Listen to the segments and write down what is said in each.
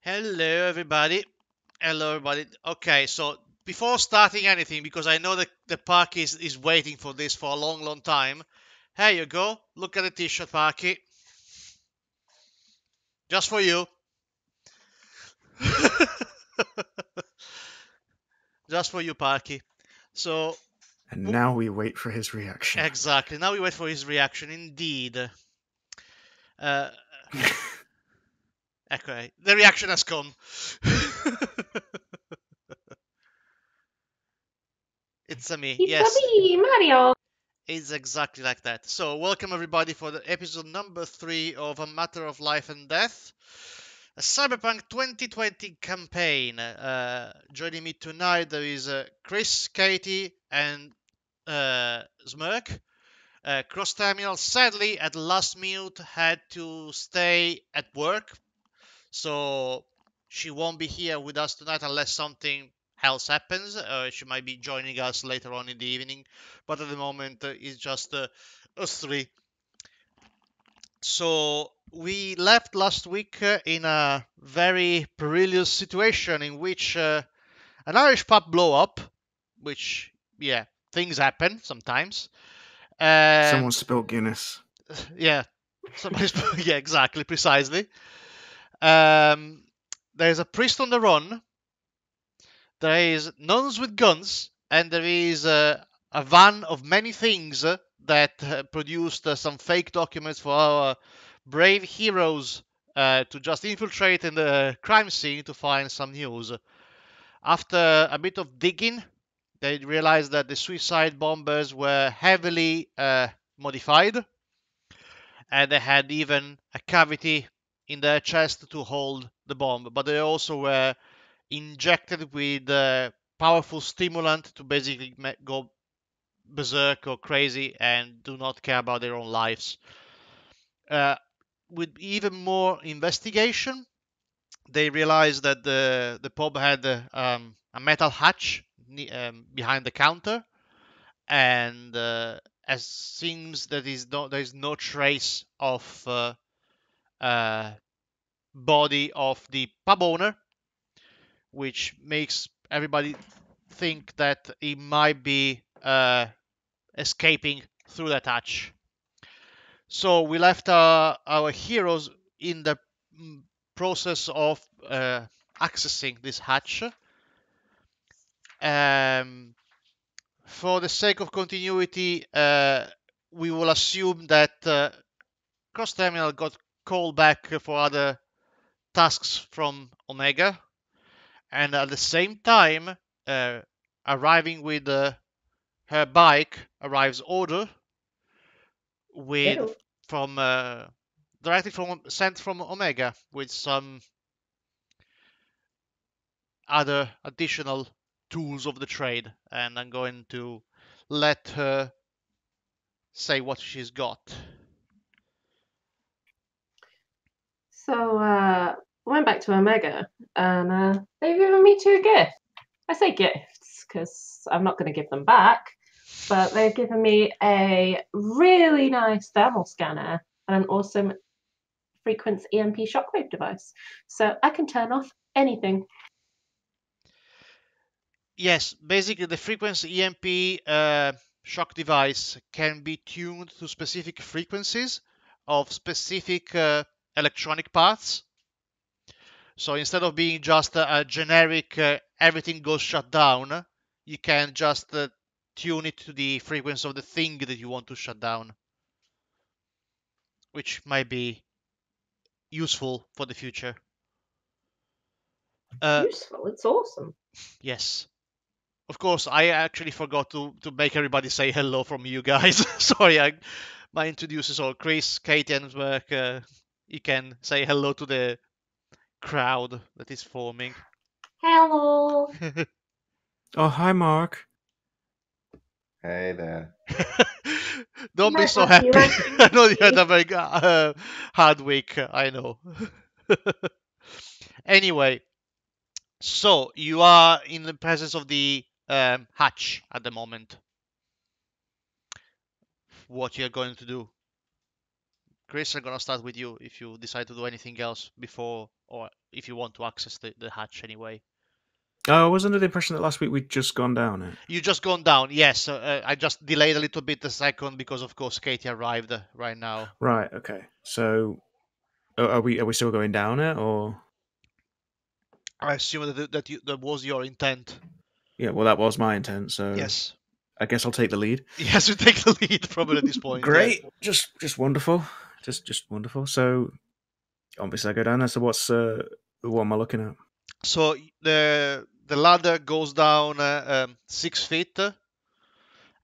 Hello, everybody. Hello, everybody. Okay, so before starting anything, because I know that the Parky is waiting for this for a long, long time. Here you go. Look at the t-shirt, Parky. Just for you. Just for you, Parky. So, And now we wait for his reaction. exactly. Now we wait for his reaction, indeed. Uh, okay, the reaction has come. It's a me, It's a yes. me, Mario. It's exactly like that. So, welcome everybody for the episode number 3 of A Matter of Life and Death, a Cyberpunk 2020 campaign. Joining me tonight there is Chris, Katie, and Smirk. Cross Terminal sadly at the last minute had to stay at work, so she won't be here with us tonight unless something else happens. She might be joining us later on in the evening, but at the moment it's just us three. So we left last week in a very perilous situation in which an Irish pub blew up, which, yeah, things happen sometimes. Someone spilled Guinness. Yeah, somebody's, yeah, exactly, precisely. Um, there's a priest on the run. There is nuns with guns, and there is a van of many things that produced some fake documents for our brave heroes to just infiltrate in the crime scene to find some news. After a bit of digging, they realized that the suicide bombers were heavily modified, and they had even a cavity in their chest to hold the bomb, but they also were injected with powerful stimulant to basically go berserk or crazy and do not care about their own lives. Uh, with even more investigation, they realized that the pub had a metal hatch behind the counter, and as seems that there is no trace of body of the pub owner, which makes everybody think that he might be escaping through that hatch. So we left our heroes in the process of accessing this hatch. Um, for the sake of continuity, we will assume that Cross Terminal got called back for other tasks from Omega, and at the same time, arriving with her bike, arrives Order with Ew. from directly from sent from Omega with some other additional tools of the trade, and I'm going to let her say what she's got. So, went back to Omega, and they've given me 2 gifts. I say gifts because I'm not going to give them back, but they've given me a really nice thermal scanner and an awesome frequency EMP shockwave device, so I can turn off anything. Yes, basically the frequency EMP shock device can be tuned to specific frequencies of specific electronic parts. So instead of being just a generic everything goes shut down, you can just tune it to the frequency of the thing that you want to shut down, which might be useful for the future. Useful, it's awesome. Yes. Of course, I actually forgot to make everybody say hello from you guys. Sorry, my introducers are Chris, Katie, and Mark. You can say hello to the crowd that is forming. Hello. Oh, hi, Mark. Hey there. Don't be Might so not be happy. right. I know you had a very hard week. I know. Anyway, so you are in the presence of the hatch at the moment. What you're going to do, Chris, I'm gonna start with you if you decide to do anything else before, or if you want to access the hatch anyway. Oh, I was under the impression that last week we'd just gone down it. You just gone down, yes. I just delayed a little bit a second because, of course, Katie arrived right now. Right. Okay. So, are we still going down it, or? I assume that was your intent. Yeah. Well, that was my intent. So. Yes. I guess I'll take the lead. Yes, you take the lead probably at this point. Great. Yeah. Just wonderful. Just wonderful. So, obviously, I go down there. So, what am I looking at? So the ladder goes down 6 feet,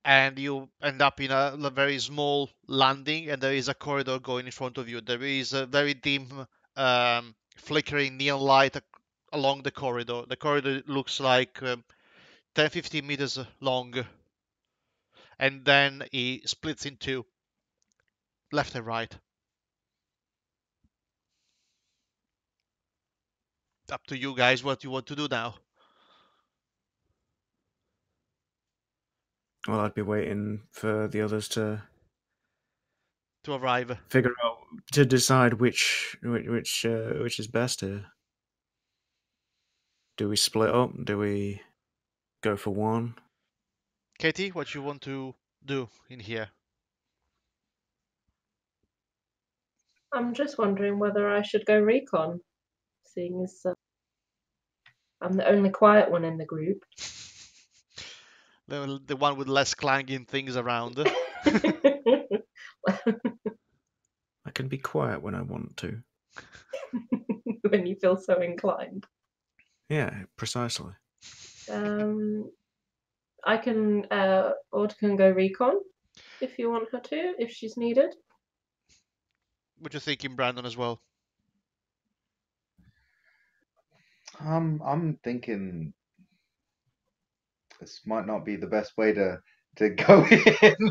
and you end up in a very small landing, and there is a corridor going in front of you. There is a very dim, flickering neon light along the corridor. The corridor looks like 10-15 meters long, and then it splits in two, left and right. Up to you guys what you want to do now. Well, I'd be waiting for the others to arrive. Figure out to decide which is best here. Do we split up? Do we go for one? Katie, what you want to do in here? I'm just wondering whether I should go recon, seeing as I'm the only quiet one in the group. The one with less clanging things around. I can be quiet when I want to. When you feel so inclined. Yeah, precisely. I can, Aud can go recon if you want her to, if she's needed. What you thinking, Brandon, as well? I'm thinking this might not be the best way to go in.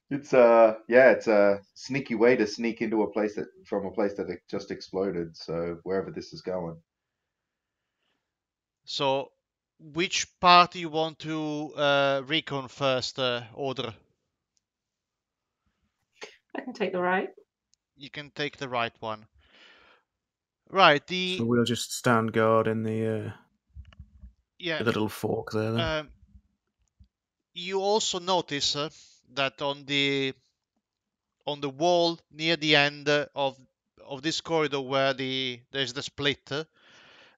It's a sneaky way to sneak into a place that just exploded. So wherever this is going. So, which part you want to recon first, Order? I can take the right. You can take the right one. Right. So we'll just stand guard in the the little fork there. Then. You also notice that on the wall near the end of this corridor where there's the split,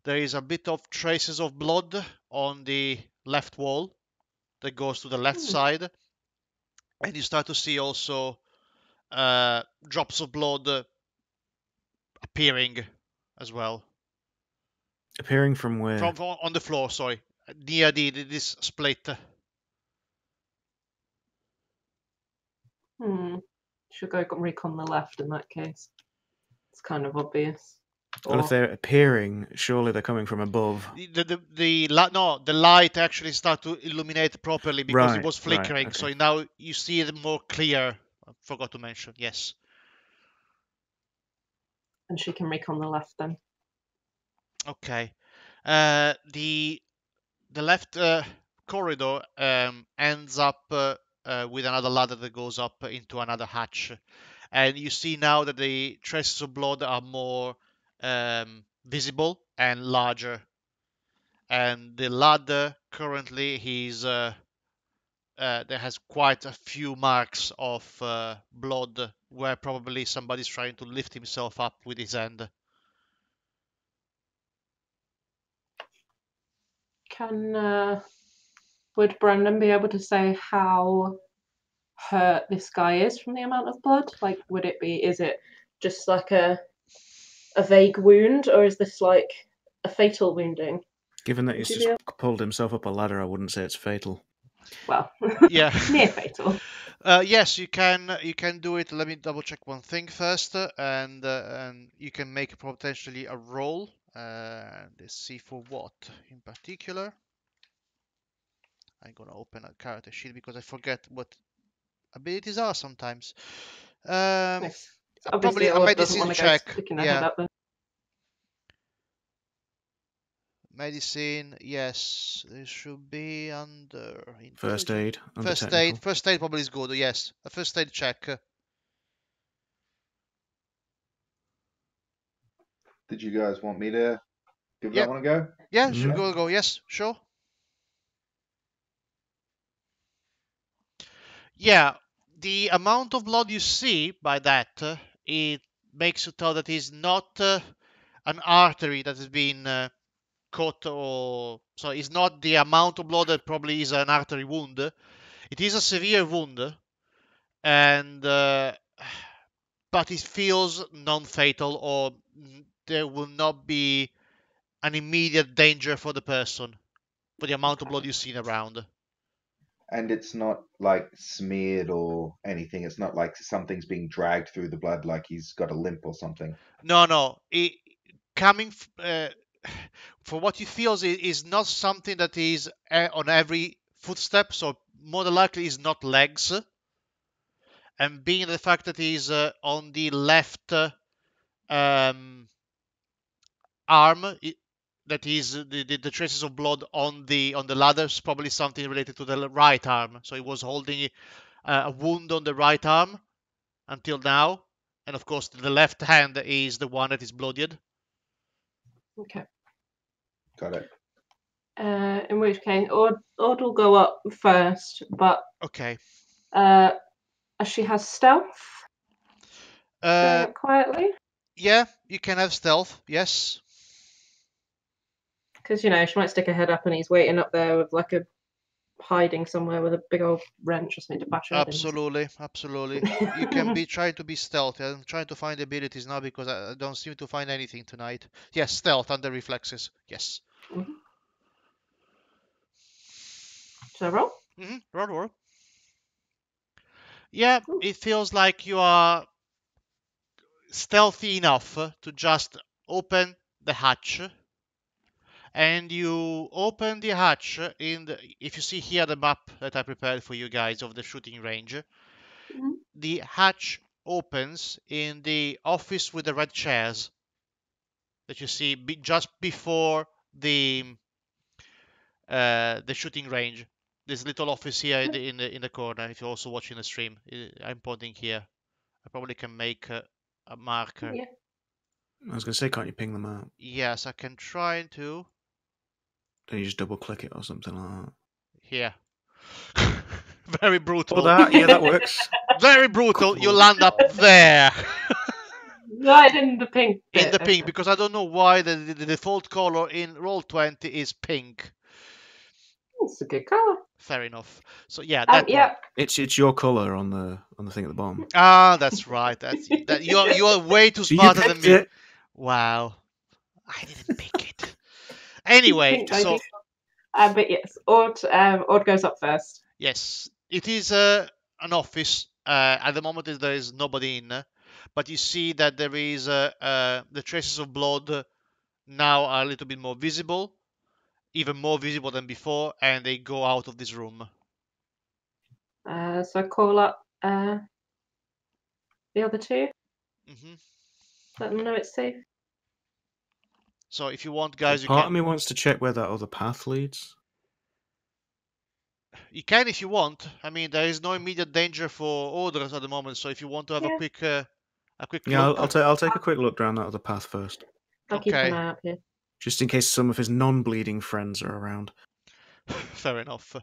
there is a bit of traces of blood on the left wall that goes to the left side, and you start to see also drops of blood appearing as well. Appearing from where? From on the floor, sorry, near this split. Should go recon the left in that case. It's kind of obvious. Well, if they're appearing, surely they're coming from above. The light actually started to illuminate properly because it was flickering. Right, So okay. now you see it more clear. I forgot to mention, yes. And she can recon the left then. Okay. The left corridor ends up with another ladder that goes up into another hatch. And you see now that the traces of blood are more visible and larger. And the ladder currently there has quite a few marks of blood where probably somebody's trying to lift himself up with his hand. Would Brandon be able to say how hurt this guy is from the amount of blood? Like, is it just like a vague wound, or is this like a fatal wounding? Given that he's just pulled himself up a ladder, I wouldn't say it's fatal. Well, yeah, near fatal. Yes, you can do it. Let me double check one thing first, and you can make potentially a roll. Let's see for what in particular. I'm gonna open a character sheet because I forget what abilities are sometimes. Probably a medicine check. Yeah. Medicine, yes. It should be under first aid. First aid probably is good. Yes, a first aid check. Did you guys want me to give Yeah. that one a go? Yeah, Mhm. go. Yes, sure. Yeah, the amount of blood you see by that, it makes you tell that it's not an artery that has been cut, or so it's not the amount of blood that probably is an artery wound. It is a severe wound, and but it feels non-fatal, or there will not be an immediate danger for the person for the amount of blood you've seen around. And it's not like smeared or anything. It's not like something's being dragged through the blood, like he's got a limp or something. No. Coming for what he feels is not something that is on every footstep, so more than likely is not legs. And being the fact that he's on the left um, arm, that is the traces of blood on the ladder is probably something related to the right arm. So he was holding a wound on the right arm until now, and of course the left hand is the one that is bloodied. Okay. Got it. In which case, Ord will go up first, but Okay. she has stealth. Going up quietly. Yeah, you can have stealth. Yes. Because, she might stick her head up and he's waiting up there with like a hiding somewhere with a big old wrench or something to bash her head in. Absolutely. You can be trying to be stealthy. I'm trying to find abilities now because I don't seem to find anything tonight. Yes, stealth under reflexes. Yes. Mhm. Shall I roll? Roll. Yeah, Ooh. it feels like you are stealthy enough to just open the hatch. And you open the hatch if you see here the map that I prepared for you guys of the shooting range. Mhm. The hatch opens in the office with the red chairs that you see just before the shooting range. This little office here in the corner. If you're also watching the stream, I'm pointing here. I probably can make a marker. Yeah. I was going to say, can't you ping them out? Yes, I can try to. Don't you just double click it or something like that? Here. Very brutal. Oh, that, yeah, that works. Very brutal. You Cool. land up there. Right in the pink bit. In the pink, okay. because I don't know why the default color in Roll20 is pink. It's a good colour. Fair enough. So yeah, that one. Yeah. It's your color on the thing at the bottom. Ah, that's right. You're way too So you smarter than picked me. it. Wow, I didn't pick it. Anyway, Pink so ID. But yes, Ord goes up first. yes, it is an office. At the moment, there is nobody in, but you see that there is the traces of blood now are a little bit more visible, even more visible than before, and they go out of this room. So I call up the other two. hmm Let them know it's safe. So if you want, guys, you Part of can. me wants to check where that other path leads. You can if you want. I mean, there is no immediate danger for orders at the moment. So if you want to have Yeah. a quick Yeah, look. I'll take a quick look down that other path first, I'll keep an Okay, eye out here. just in case some of his non-bleeding friends are around. fair enough.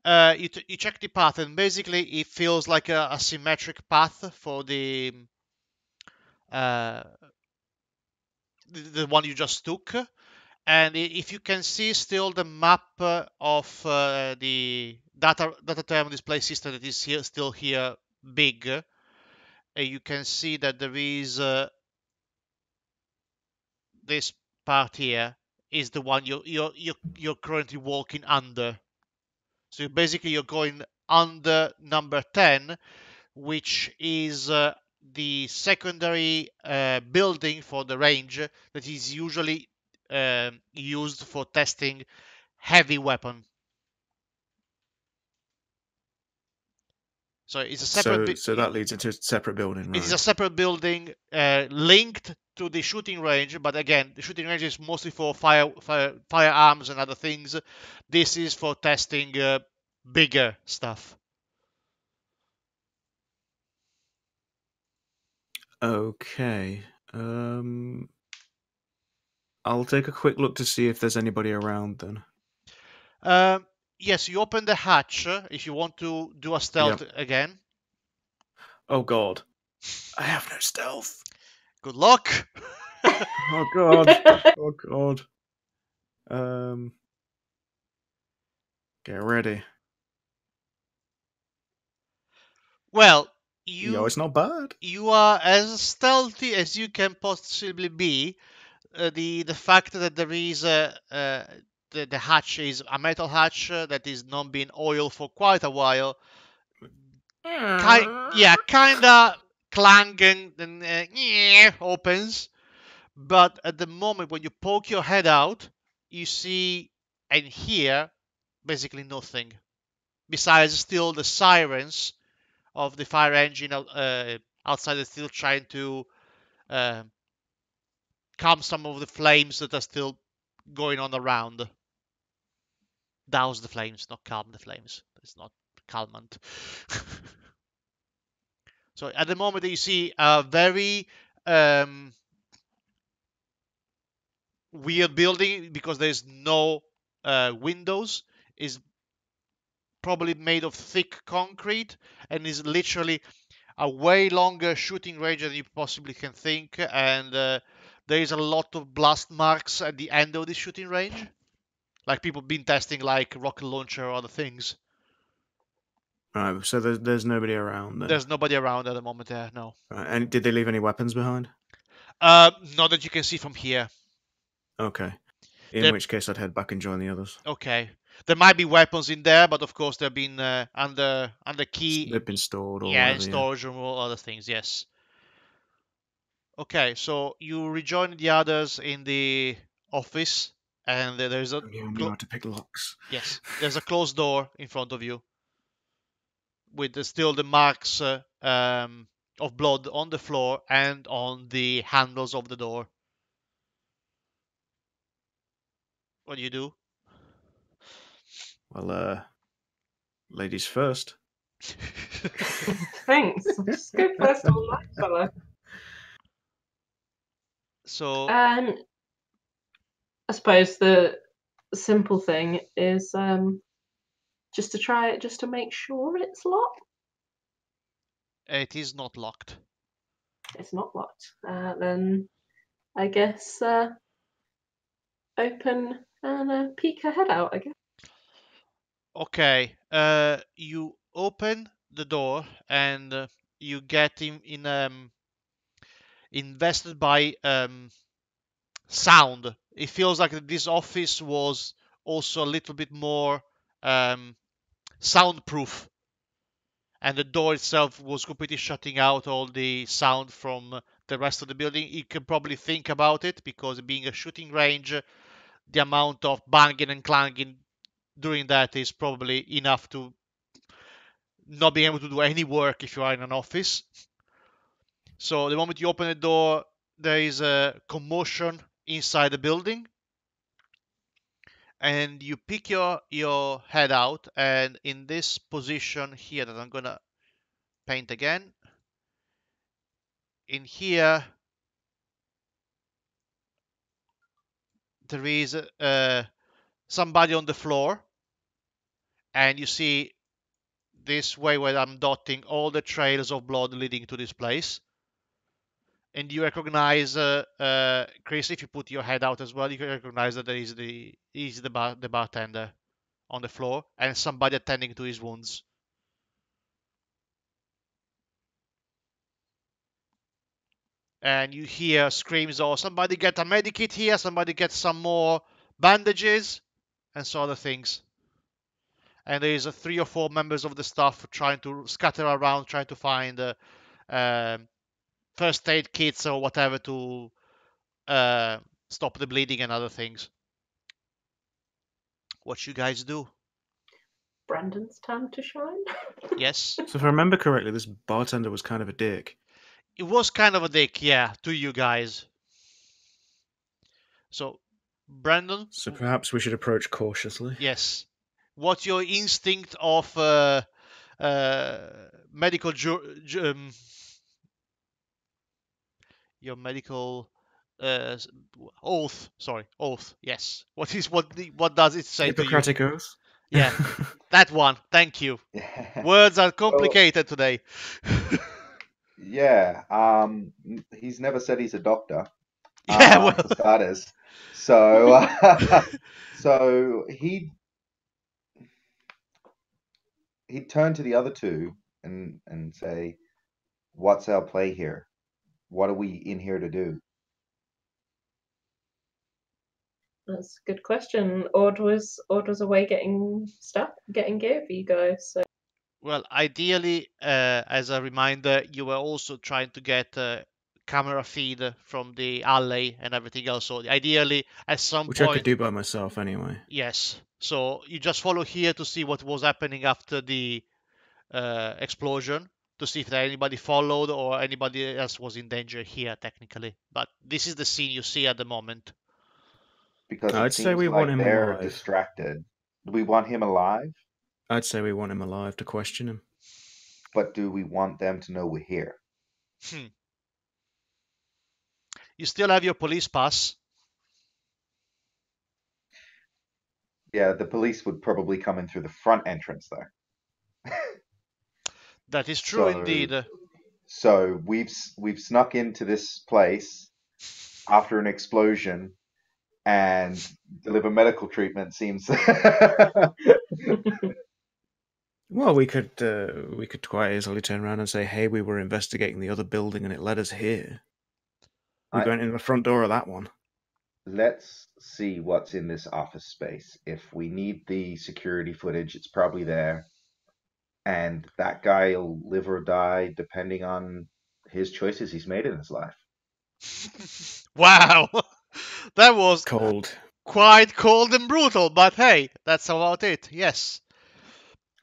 You check the path, and basically it feels like a symmetric path for uh, the one you just took. And if you can see still the map of the data terminal display system that is still here big, you can see that there is this part here is the one you're currently walking under. So basically you're going under number 10, which is the secondary building for the range that is usually used for testing heavy weapon. So it's a separate. So that leads into a separate building, It is a right? separate building linked to the shooting range, but again, the shooting range is mostly for firearms and other things. This is for testing bigger stuff. Okay. Um, I'll take a quick look to see if there's anybody around then. Yes, you open the hatch if you want to do a stealth again. Oh god. I have no stealth. Good luck. Oh god. Oh god. Get ready. Well, Yo, it's not bad. you are as stealthy as you can possibly be. The fact that there is the hatch is a metal hatch that is not being oiled for quite a while. Kinda clanging and opens. But at the moment when you poke your head out, you see and hear basically nothing besides still the sirens of the fire engine outside is still trying to uh, calm some of the flames that are still going on around. Douse the flames, not calm the flames. It's not calmant. So at the moment you see a very weird building because there's no windows. Is probably made of thick concrete and is literally a way longer shooting range than you possibly can think, and there is a lot of blast marks at the end of the shooting range, like people been testing like rocket launcher or other things. Right, so there's nobody around then. There's nobody around at the moment there, no. Right, and did they leave any weapons behind? Not that you can see from here. Okay. In which case, I'd head back and join the others. Okay. There might be weapons in there, but of course they've been under key. They've been stored or yeah, whatever. in storage room or other things. Yes. Okay, so you rejoin the others in the office, and there's a Yeah, I knew how to pick locks. yes, there's a closed door in front of you, with still the marks of blood on the floor and on the handles of the door. What do you do? Well, ladies first. Thanks. Just go first all night, fella. So I suppose the simple thing is just to try it, just to make sure it's locked. it is not locked. It's not locked. Then I guess open and peek her head out, I guess. Okay, you open the door and you get invested by sound. It feels like this office was also a little bit more soundproof, and the door itself was completely shutting out all the sound from the rest of the building. You can probably think about it because being a shooting range, the amount of banging and clanging during that is probably enough to not being able to do any work if you are in an office. So the moment you open the door, there is a commotion inside the building, and you pick your head out, and in this position here that I'm gonna paint again, in here there is somebody on the floor, and you see this way where I'm dotting all the trails of blood leading to this place. And you recognize, Chris, if you put your head out as well, you can recognize that there is the bartender on the floor and somebody attending to his wounds. And you hear screams, "Oh, somebody get a medikit here! Somebody get some more bandages!" and so other things. And there is 3 or 4 members of the staff trying to scatter around, trying to find first aid kits or whatever to stop the bleeding and other things. What you guys do? Brandon's time to shine. Yes. So if I remember correctly, this bartender was kind of a dick. It was kind of a dick, yeah, to you guys. So, Brandon? So perhaps we should approach cautiously. Yes. What's your instinct of medical your medical s- oath. Sorry, oath. Yes. What does it say to you? Hippocratic oath. Yeah, that one. Thank you. Yeah. Words are Well, complicated today. yeah. He's never said he's a doctor, Yeah, well, for starters. So, so he'd turn to the other two and say, "What's our play here? What are we in here to do?" That's a good question. Ord was away getting stuff, getting gear for you guys. So well, ideally, as a reminder, you were also trying to get camera feed from the alley and everything else. So ideally, at some Which I could point, do by myself anyway. yes. So you just follow here to see what was happening after the explosion, to see if there anybody followed or anybody else was in danger here, technically. But this is the scene you see at the moment. Because it I'd say seems we want like him they're alive. distracted. Do we want him alive? I'd say we want him alive to question him. But do we want them to know we're here? Hmm. You still have your police pass. Yeah, the police would probably come in through the front entrance though. That is true So, indeed. so we've snuck into this place after an explosion and deliver medical treatment seems Well, we could quite easily turn around and say, "Hey, we were investigating the other building and it led us here. We I, went in the front door of that one." let's see what's in this office space. If we need the security footage, it's probably there. And that guy will live or die depending on his choices he's made in his life. Wow, that was Cold. quite cold and brutal, but hey, that's about it. Yes.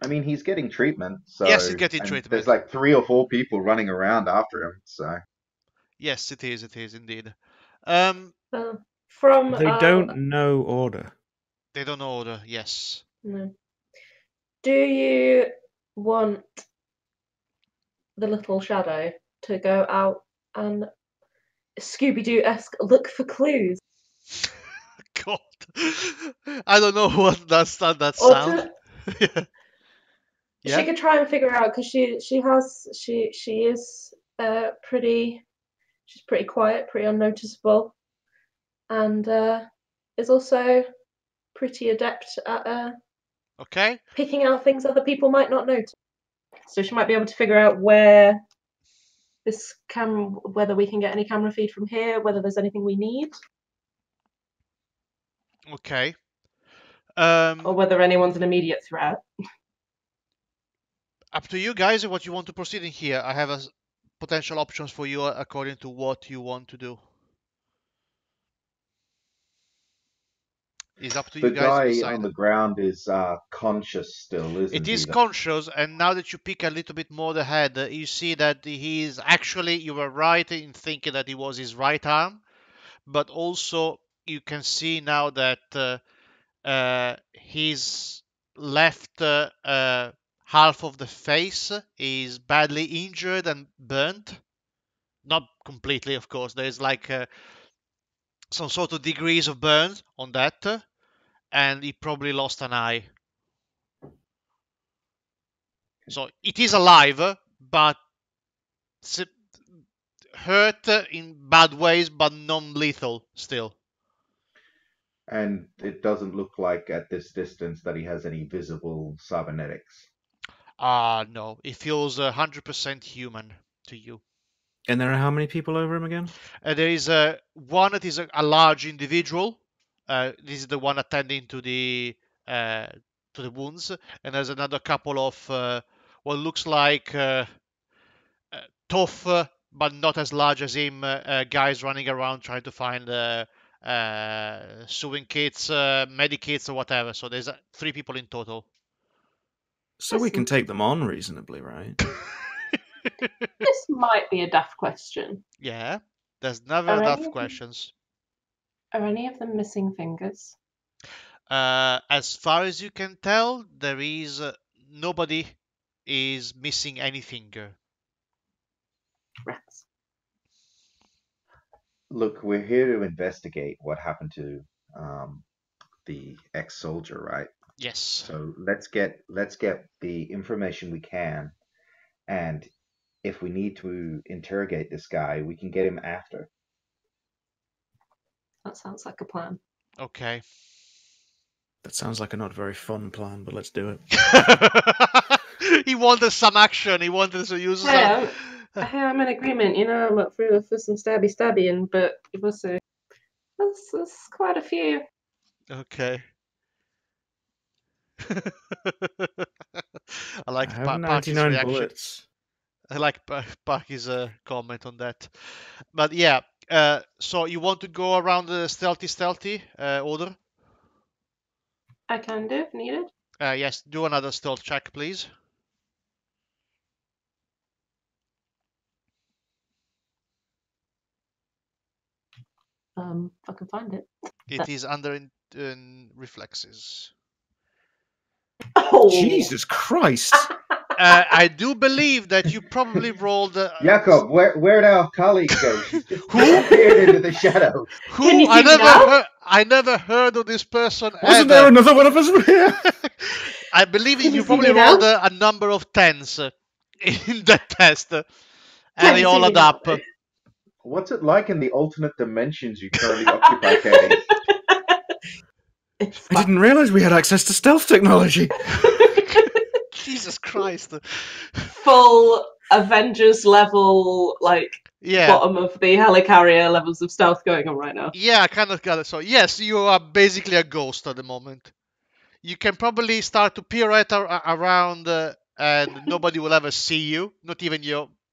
I mean, he's getting treatment, Yes, he's so, getting and there's treatment. like 3 or 4 people running around after him, so. Yes, it is. It is indeed. Um, from They don't know order. they don't order. Yes. no. Do you want the little shadow to go out and Scooby-Doo-esque look for clues, God, I don't know what that or sound. to she Yeah. could try and figure out because she is she's pretty quiet, pretty unnoticeable, and is also pretty adept at Okay. picking out things other people might not notice. So she might be able to figure out where whether we can get any camera feed from here, whether there's anything we need, Okay. or whether anyone's an immediate threat. Up to you guys what you want to proceed in here. I have potential options for you according to what you want to do. It's up to The you guys to guy on decide. the ground is conscious still, It isn't he? is conscious, and now that you peek a little bit more ahead, you see that he is actually, you were right in thinking that it was his right arm, but also you can see now that his left half of the face is badly injured and burnt. Not completely, of course. There's like some sort of degrees of burns on that, and he probably lost an eye. So it is alive, but hurt in bad ways, but non-lethal still. And it doesn't look like at this distance that he has any visible cybernetics. No, it feels 100% human to you. And there are how many people over him again? There is one that is a large individual. This is the one attending uh, to the wounds, and there's another couple of what looks like tough, but not as large as him, guys running around trying to find sewing kits, medikits, or whatever. So there's 3 people in total. So we can take them on reasonably, right? This might be a daft question. Yeah, there's never Are enough questions. Are any of them missing fingers? As far as you can tell, there is nobody is missing any finger. Rats. Look, we're here to investigate what happened to um, the ex-soldier, right? Yes. So let's get the information we can, and if we need to interrogate this guy, we can get him after. That sounds like a plan. Okay. That sounds like a not very fun plan, but let's do it. He wanted some action. He wanted to use Hey, some. I'm in agreement. I'm up for some stabby, but we'll see. That's quite a few. Okay. I I like have Parky's 99 reaction. bullets. I like Parky's comment on that. But yeah, so you want to go around the stealthy order? I can do if needed. Yes, do another stealth check, please. If I can find it. It is under in reflexes. Oh, Jesus Christ! I do believe that you probably rolled. Jakob, where'd our colleague go? She's just Who? disappeared into the shadows. Can you I see me never now? heard. I never heard of this person Wasn't ever. there another one of us here? I believe Can you you see probably me now? rolled a number of tens in that test, and Can they you all see me add now? up. What's it like in the alternate dimensions you currently occupy, Katie? It's I didn't realise we had access to stealth technology. Jesus Christ. full Avengers level, like Yeah. bottom of the helicarrier levels of stealth going on right now. Yeah, I kind of got it. So, yes, you are basically a ghost at the moment. You can probably start to pirouette around, and nobody will ever see you. Not even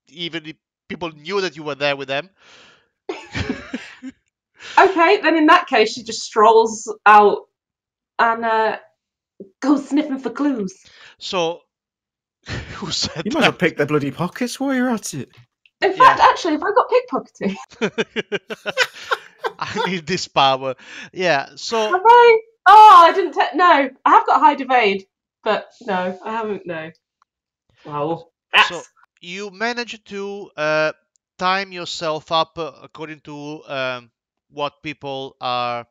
even if people knew that you were there with them. Okay, then in that case, she just strolls out and goes sniffing for clues. So, who said You might as well that? pick their bloody pockets while you're at it. In Yeah. fact, actually, if I got pickpocketed, I need this power. Yeah, so have I? Oh, I didn't. No, I have got hide evade, but no, I haven't. No. Well, so that's you manage to time yourself up according to what people are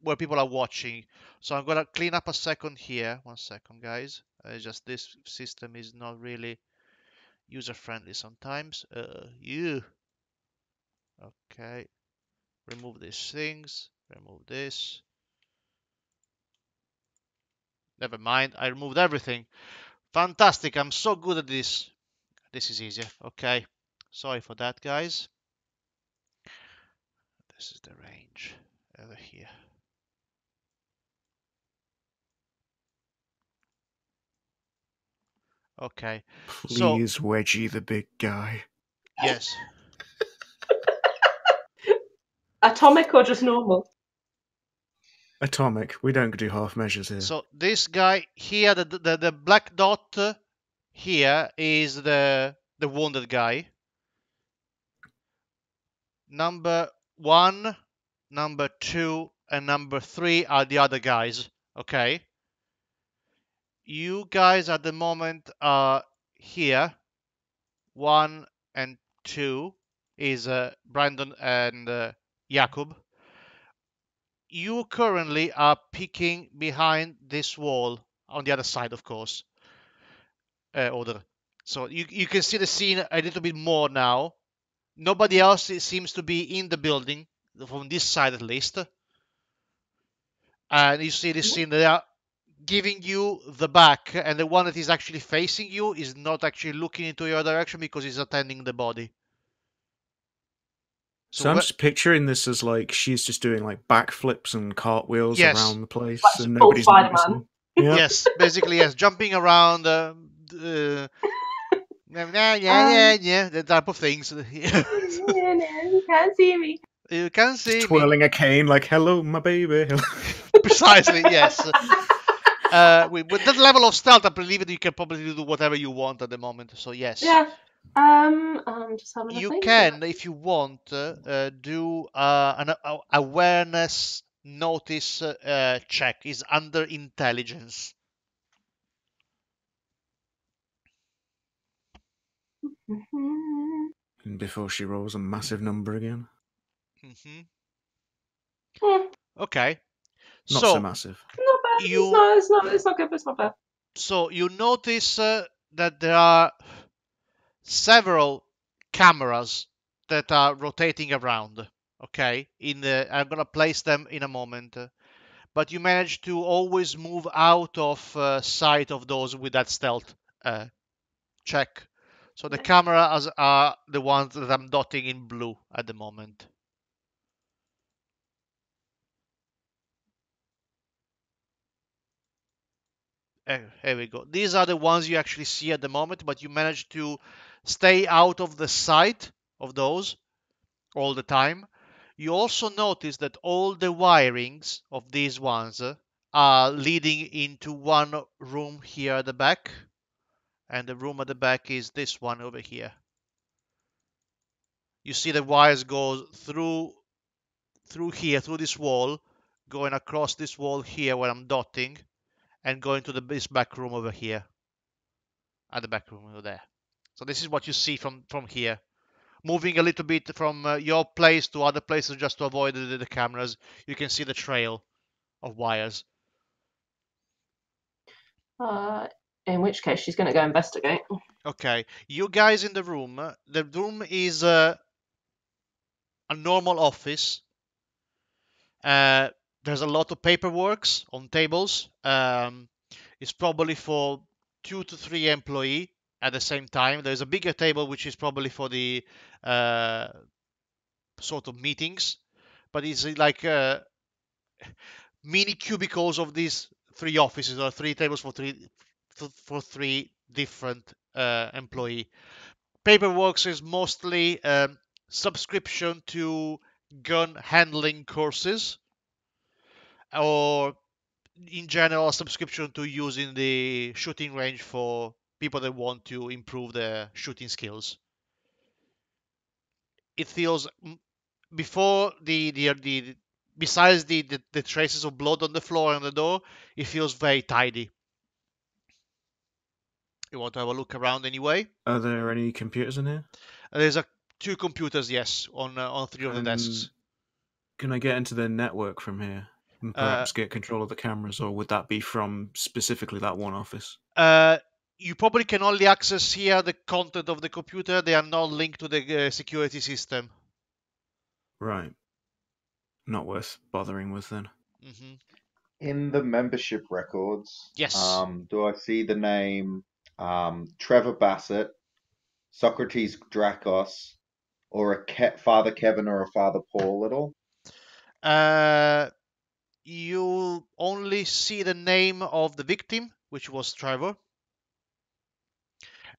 where people are watching. So I'm gonna clean up a second here. 1 second, guys. Just this system is not really user friendly sometimes. You okay? Remove these things. Remove this. Never mind. I removed everything. Fantastic. I'm so good at this. This is easier. Okay. Sorry for that, guys. This is the range over here. Okay. So Please, Wedgie the big guy. yes. atomic or just normal. Atomic. We don't do half measures here. So this guy here, the black dot here is the wounded guy. Number 1, number 2, and number 3 are the other guys. Okay. You guys at the moment are here. 1 and 2 is Brandon and Jakub. You currently are peeking behind this wall on the other side, of course. Order. So you can see the scene a little bit more now. Nobody else seems to be in the building, from this side at least. And you see this scene, they are giving you the back, and the one that is actually facing you is not actually looking into your direction because he's attending the body. So I'm just picturing this as like she's just doing like backflips and cartwheels Yes. around the place, Like and full nobody's Spider-Man. noticing. Yeah. Yes, basically yes, jumping around, yeah, the type of things. You can't see me. You can see Just me. twirling a cane like, hello, my baby. Precisely, yes. With that level of stealth, I believe that you can probably do whatever you want at the moment. So yes. Yeah. I'm just having a You think. can, if you want, do an awareness notice check. Is under intelligence. Mhm. And before she rolls a massive number again. Hmm. Hmm, Okay. Not so So massive. not bad. It's you not. It's not. It's not good. But it's not bad. so you notice that there are several cameras that are rotating around. Okay, I'm gonna place them in a moment. But you manage to always move out of sight of those with that stealth uh, check. So the Yeah. cameras are the ones that I'm dotting in blue at the moment. Here we go. These are the ones you actually see at the moment, but you manage to stay out of the sight of those all the time. You also notice that all the wirings of these ones are leading into one room here at the back, and the room at the back is this one over here. You see the wires go through here, through this wall, going across this wall here where I'm dotting, and going to this back room over here, at the back room over there. So this is what you see from here. Moving a little bit from your place to other places just to avoid the cameras, you can see the trail of wires. Uh, in which case, she's going to go investigate. Okay, you guys in the room. The room is a normal office. Uh, there's a lot of paperworks on tables. It's probably for 2 to 3 employee at the same time. There's a bigger table which is probably for the uh, sort of meetings, but it's like mini cubicles of these 3 offices or 3 tables for 3 different employee. Paperwork is mostly subscription to gun handling courses or in general a subscription to using the shooting range for people that want to improve their shooting skills. It feels before the besides the traces of blood on the floor and the door, it feels very tidy. You want to have a look around anyway? Are there any computers in here? There's 2 computers, yes, on 3 of the Can desks. can I get into the network from here and Uh, perhaps get control of the cameras, or would that be from specifically that one office? uh, you probably can only access here the content of the computer. They are not linked to the security system. Right. Not worth bothering with then. Hmm. In the membership records, Yes. do I see the name Trevor Bassett, Socrates Dracos, or a Father Kevin or a Father Paul at all? Uh, you only see the name of the victim, which was Trevor,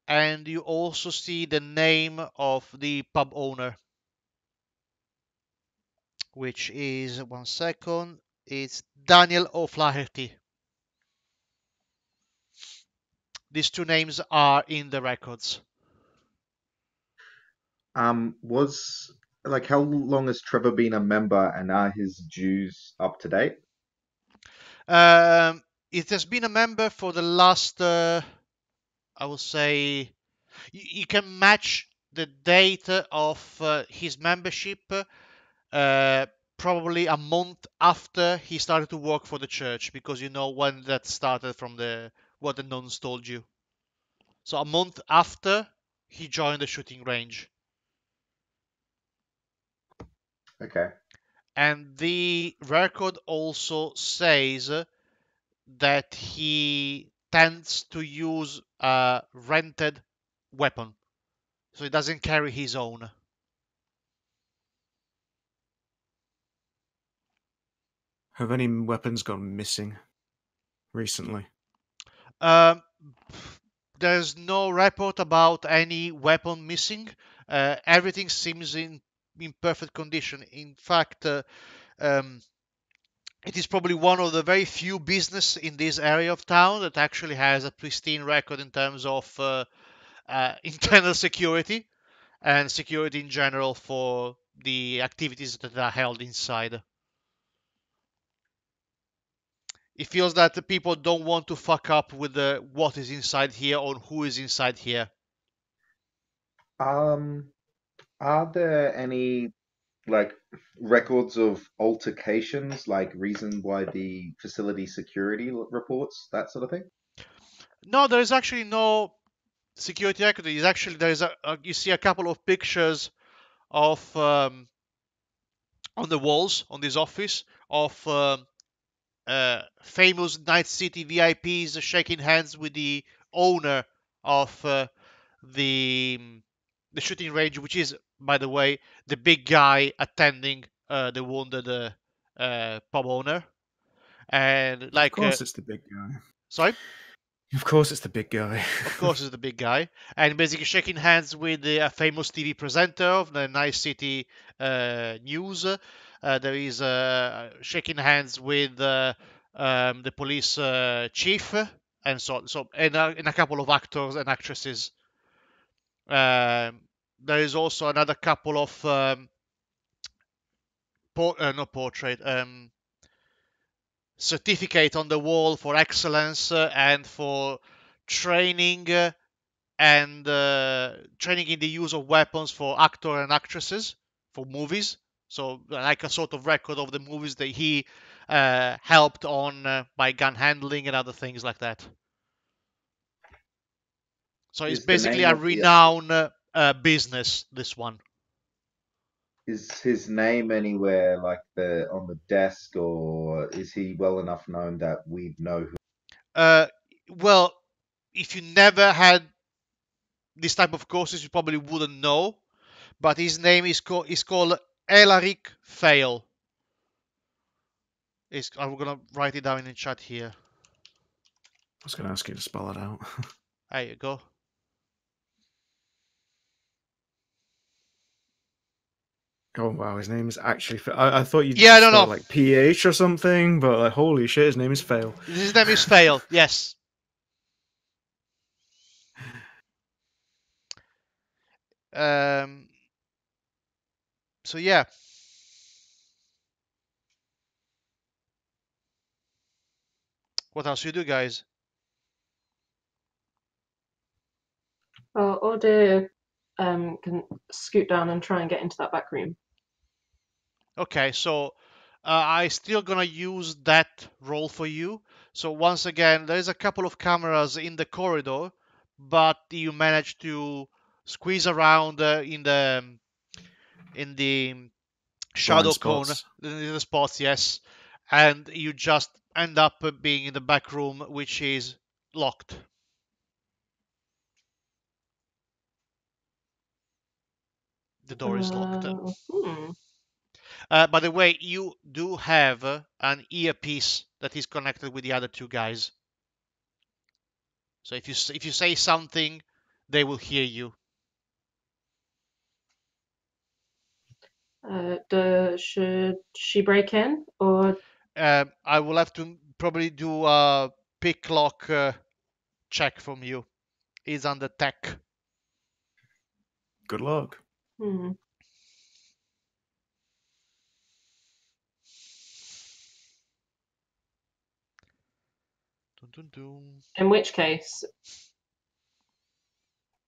and you also see the name of the pub owner, which is 1 second. It's Daniel O'Flaherty. These 2 names are in the records. Was like how long has Trevor been a member and are his dues up to date? Um, it has been a member for the last, I would say, you can match the date of his membership probably a month after he started to work for the church, because you know when that started from the what the nuns told you. So a month after he joined the shooting range. Okay. And the record also says that he tends to use a rented weapon, so he doesn't carry his own. Have any weapons gone missing recently? Um, there's no report about any weapon missing. Everything seems in perfect condition. In fact, um, it is probably one of the very few business in this area of town that actually has a pristine record in terms of internal security and security in general for the activities that are held inside. It feels that the people don't want to fuck up with what is inside here or who is inside here. Um, are there any? like records of altercations, like reason why the facility security reports, that sort of thing? No, there is actually no security record. Is actually there is you see a couple of pictures of on the walls on this office of famous Night City VIPs shaking hands with the owner of the the shooting range, which is, by the way, the big guy attending the wounded pub owner. And Of like, course, it's the big guy. sorry, Of course, it's the big guy. of course, is the big guy, and basically shaking hands with a famous TV presenter of the Night City news. There is shaking hands with the police chief, and and a couple of actors and actresses. There is also another couple of not portrait, certificate on the wall for excellence and for training training in the use of weapons for actor and actresses for movies. So like a sort of record of the movies that he helped on by gun handling and other things like that. So it's Is the basically name a of the renowned business, this one. is his name anywhere like the on the desk, or is he well enough known that we know who? Uh, well, if you never had this type of courses, you probably wouldn't know. But his name is called Elaric Fail. I'm gonna write it down in the chat here. I was going to ask you to spell it out. There you go. Oh wow, his name is actually. I thought you'd Yeah, I don't spell know. it like PH or something, but like, holy shit, his name is Fail. His name is Fail. Yes. Um. So yeah. What else you do, guys? Order can scoot down and try and get into that back room. Okay, so I still gonna use that role for you. So once again, there is a couple of cameras in the corridor, but you manage to squeeze around in the Blind shadow cone, spots. in the spots, yes, and you just end up being in the back room, which is locked. The door is locked. Hmm. By the way, you do have an earpiece that is connected with the other two guys. So if you say something, they will hear you. Should she break in or? I will have to probably do a pick lock check from you. It's under tech. Good luck. Hmm. Dun, dun, dun. In which case,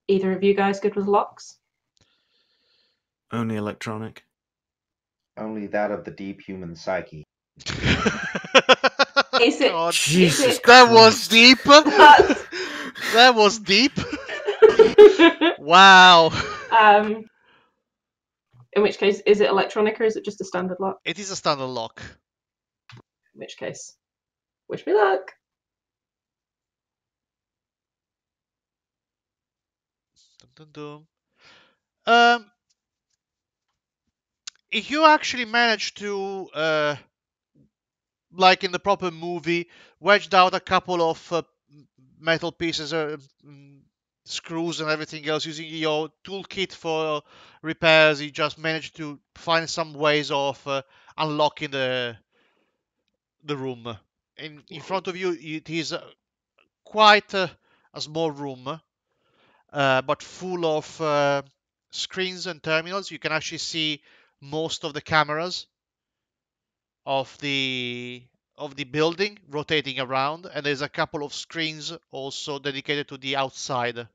either of you guys good with locks? Only electronic. Only that of the deep human psyche. Is it? God, Jesus that was Christ. deep. That's- That was deep. Wow. In which case, is it electronic or is it just a standard lock? It is a standard lock. In which case, wish me luck. Dun, dun, dun. If you actually manage to like in the proper movie, wedged out a couple of metal pieces, screws, and everything else using your toolkit for repairs. You just managed to find some ways of unlocking the room. In front of you, it is quite a small room, but full of screens and terminals. You can actually see most of the cameras of the building rotating around, and there's a couple of screens also dedicated to the outside.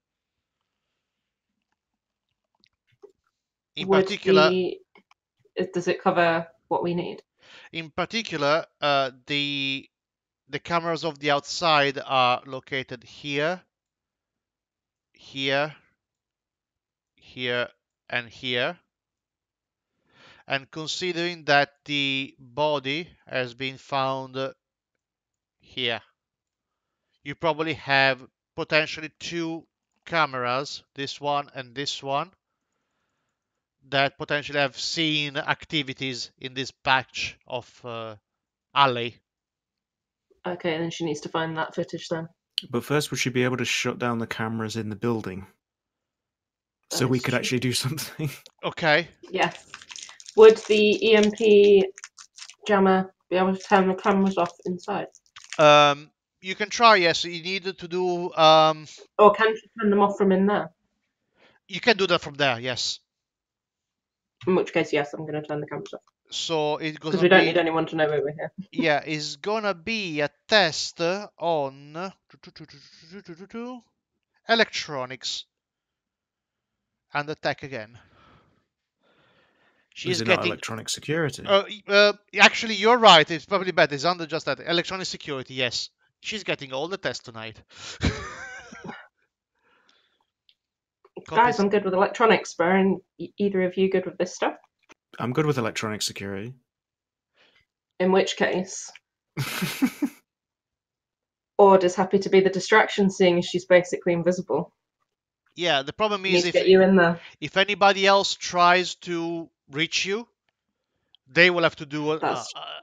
In Would particular, the Does it cover what we need? In particular, the cameras of the outside are located here, here, here, and here. And considering that the body has been found here, you probably have potentially two cameras, this one and this one, that potentially have seen activities in this patch of alley. Okay, then she needs to find that footage then. But first, would she be able to shut down the cameras in the building so That we is could true. actually do something? Okay. Yes. Would the EMP jammer be able to turn the cameras off inside? You can try, yes. You need to do Or can she turn them off from in there? you can do that from there, yes. In which case, yes, I'm going to turn the cameras off. So it's Because gonna we don't be need anyone to know we were here. yeah, it's gonna be a test on electronics and attack again. She's Is it not getting electronic security? actually, you're right. It's probably better. It's under just that electronic security. Yes, she's getting all the tests tonight. Guys, I'm good with electronics, but are either of you good with this stuff? I'm good with electronic security. In which case, Order's happy to be the distraction, seeing as she's basically invisible. Yeah, the problem We need is to get you in there. if anybody else tries to reach you, they will have to do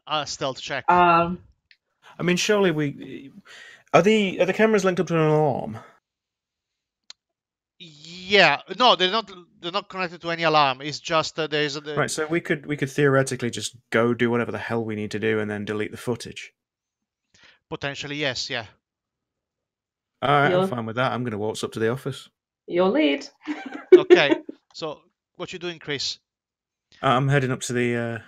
a stealth check. I mean, surely we are the cameras linked up to an alarm? Yeah, no, they're not. They're not connected to any alarm. It's just there's a Right, so we could theoretically just go do whatever the hell we need to do and then delete the footage. potentially yes, yeah. All right, I'm fine with that. I'm going to waltz up to the office. Your lead. Okay, so what you doing, Chris? I'm heading up to the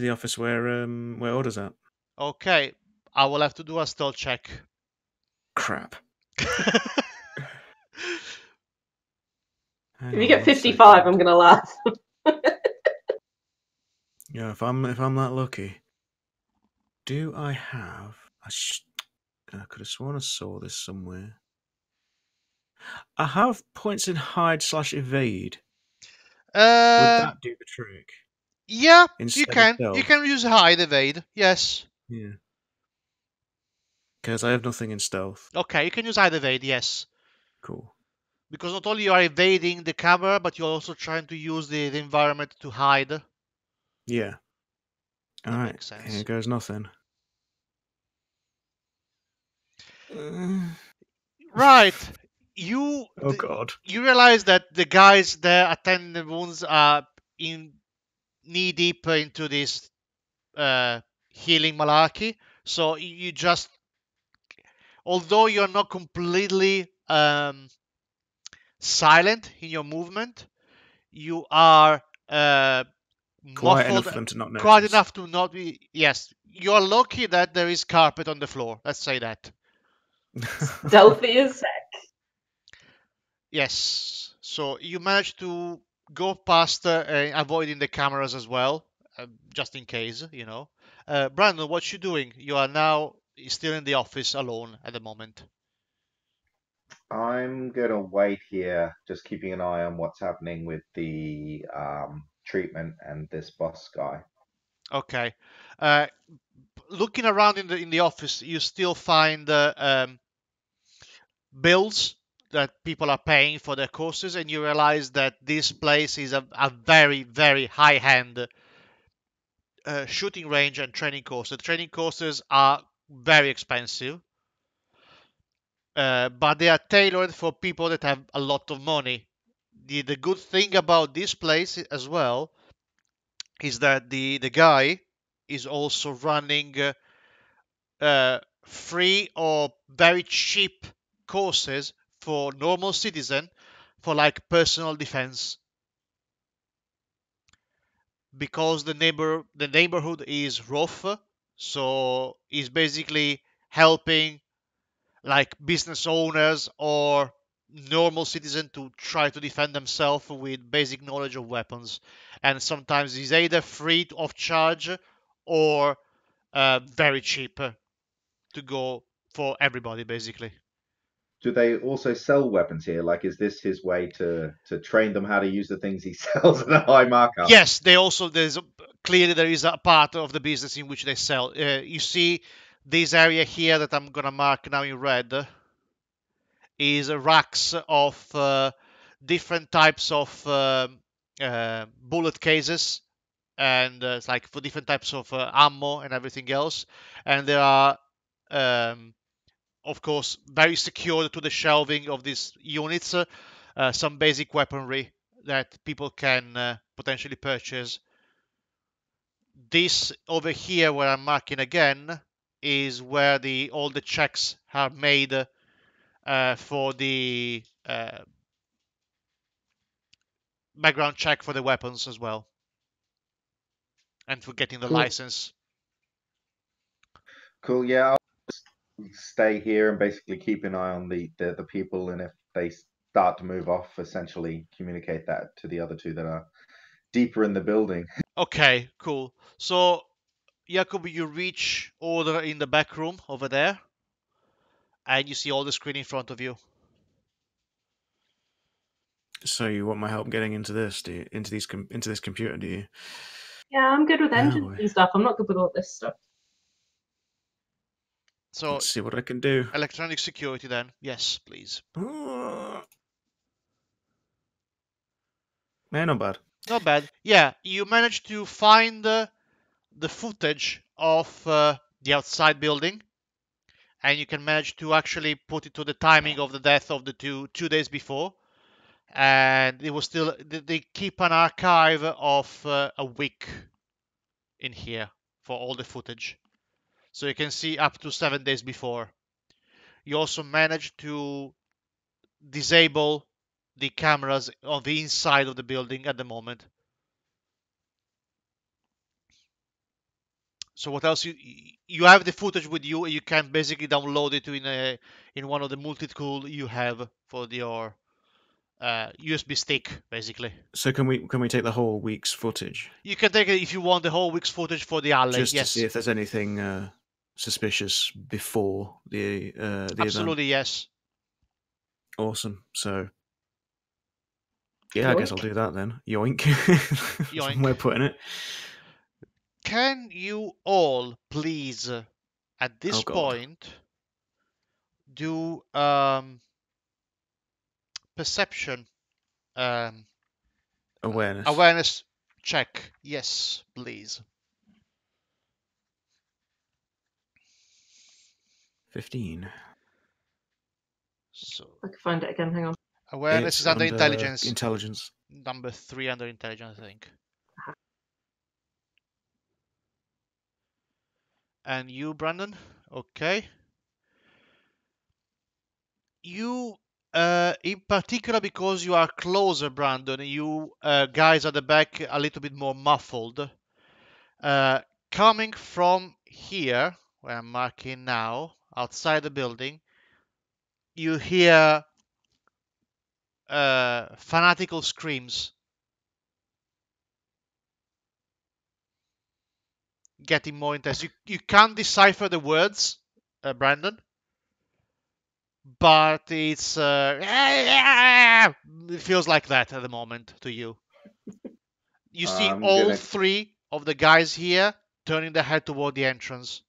office where Order's at. Okay, I will have to do a stealth check. Crap. If you get 55, I'm gonna laugh. Yeah, if I'm that lucky. Do I have? I could have sworn I saw this somewhere. I have points in hide/evade. Would that do the trick? Yeah, Instead you can. Of stealth? You can use hide evade. Yes. Yeah. Because I have nothing in stealth. Okay, you can use hide evade. Yes. Cool. Because not only you are evading the camera, but you're also trying to use the environment to hide. Yeah. All right. Makes sense. Here goes nothing. Right. You. Oh God. You realize that the guys there attending the wounds are in knee deep into this healing malarkey. So you just, although you're not completely silent in your movement, you are Quiet enough muffled, for them to not notice. quiet enough to not be. Yes, you're lucky that there is carpet on the floor. Let's say that. Stealthy as heck. Yes. So you managed to go past avoiding the cameras as well, just in case, you know. Brandon, what you doing? You are now still in the office alone at the moment. I'm gonna wait here, just keeping an eye on what's happening with the treatment and this boss guy. Okay. Looking around in the office, you still find bills that people are paying for their courses, and you realize that this place is a very, very high-end shooting range and training course. The training courses are very expensive, but they are tailored for people that have a lot of money. The good thing about this place as well is that the guy is also running free or very cheap courses for normal citizen for like personal defense, because the neighborhood is rough, so he's basically helping like business owners or normal citizen to try to defend themselves with basic knowledge of weapons. And sometimes it's either free of charge or very cheap to go for everybody, basically. Do they also sell weapons here? Like, is this his way to train them how to use the things he sells at a high markup? Yes, they also clearly there is a part of the business in which they sell. You see this area here that I'm gonna mark now in red is racks of different types of bullet cases, and it's like for different types of ammo and everything else. And there are, um, of course, very secured to the shelving of these units, some basic weaponry that people can potentially purchase. This over here, where I'm marking again, is where all the checks are made for the background check for the weapons as well, and for getting the Cool. license. Cool. Yeah, I'll stay here and basically keep an eye on the people, and if they start to move off, essentially communicate that to the other two that are deeper in the building. Okay, cool. So, Jacob, you reach order in the back room over there, and you see all the screen in front of you. So you want my help getting into this? Do you, into this computer? Do you? Yeah, I'm good with Oh, engines boy. and stuff. I'm not good with all this stuff. So, Let's see what I can do. electronic security then. Yes, please. Man, not bad. Not bad. Yeah, you managed to find the footage of the outside building, and you can manage to actually put it to the timing of the death of the 2 days before. And it was still, they keep an archive of a week in here for all the footage, so you can see up to 7 days before. You also managed to disable the cameras on the inside of the building at the moment. So what else? You have the footage with you. You can basically download it in one of the multi-tool you have for your USB stick, basically. So can we take the whole week's footage You can take it if you want the whole week's footage for the alley. just to Yes, see if there's anything suspicious before the event? absolutely yes. Awesome. So yeah, I guess I'll Yoink. do that then. Yoink. Yoink. Some way of putting it. Can you all please, at this Oh, God. point, do perception Awareness. check? Yes, please. 15. So I can find it again. Hang on. awareness It's is under intelligence. Intelligence. Number 3 under intelligence, I think. And you, Brandon? Okay. You, in particular, because you are closer, Brandon, you guys at the back a little bit more muffled. Coming from here, where I'm marking now, outside the building, you hear fanatical screams. Getting more intense. You can't decipher the words, Brandon, but it's it feels like that at the moment to you. You see I'm all gonna three of the guys here turning their head toward the entrance.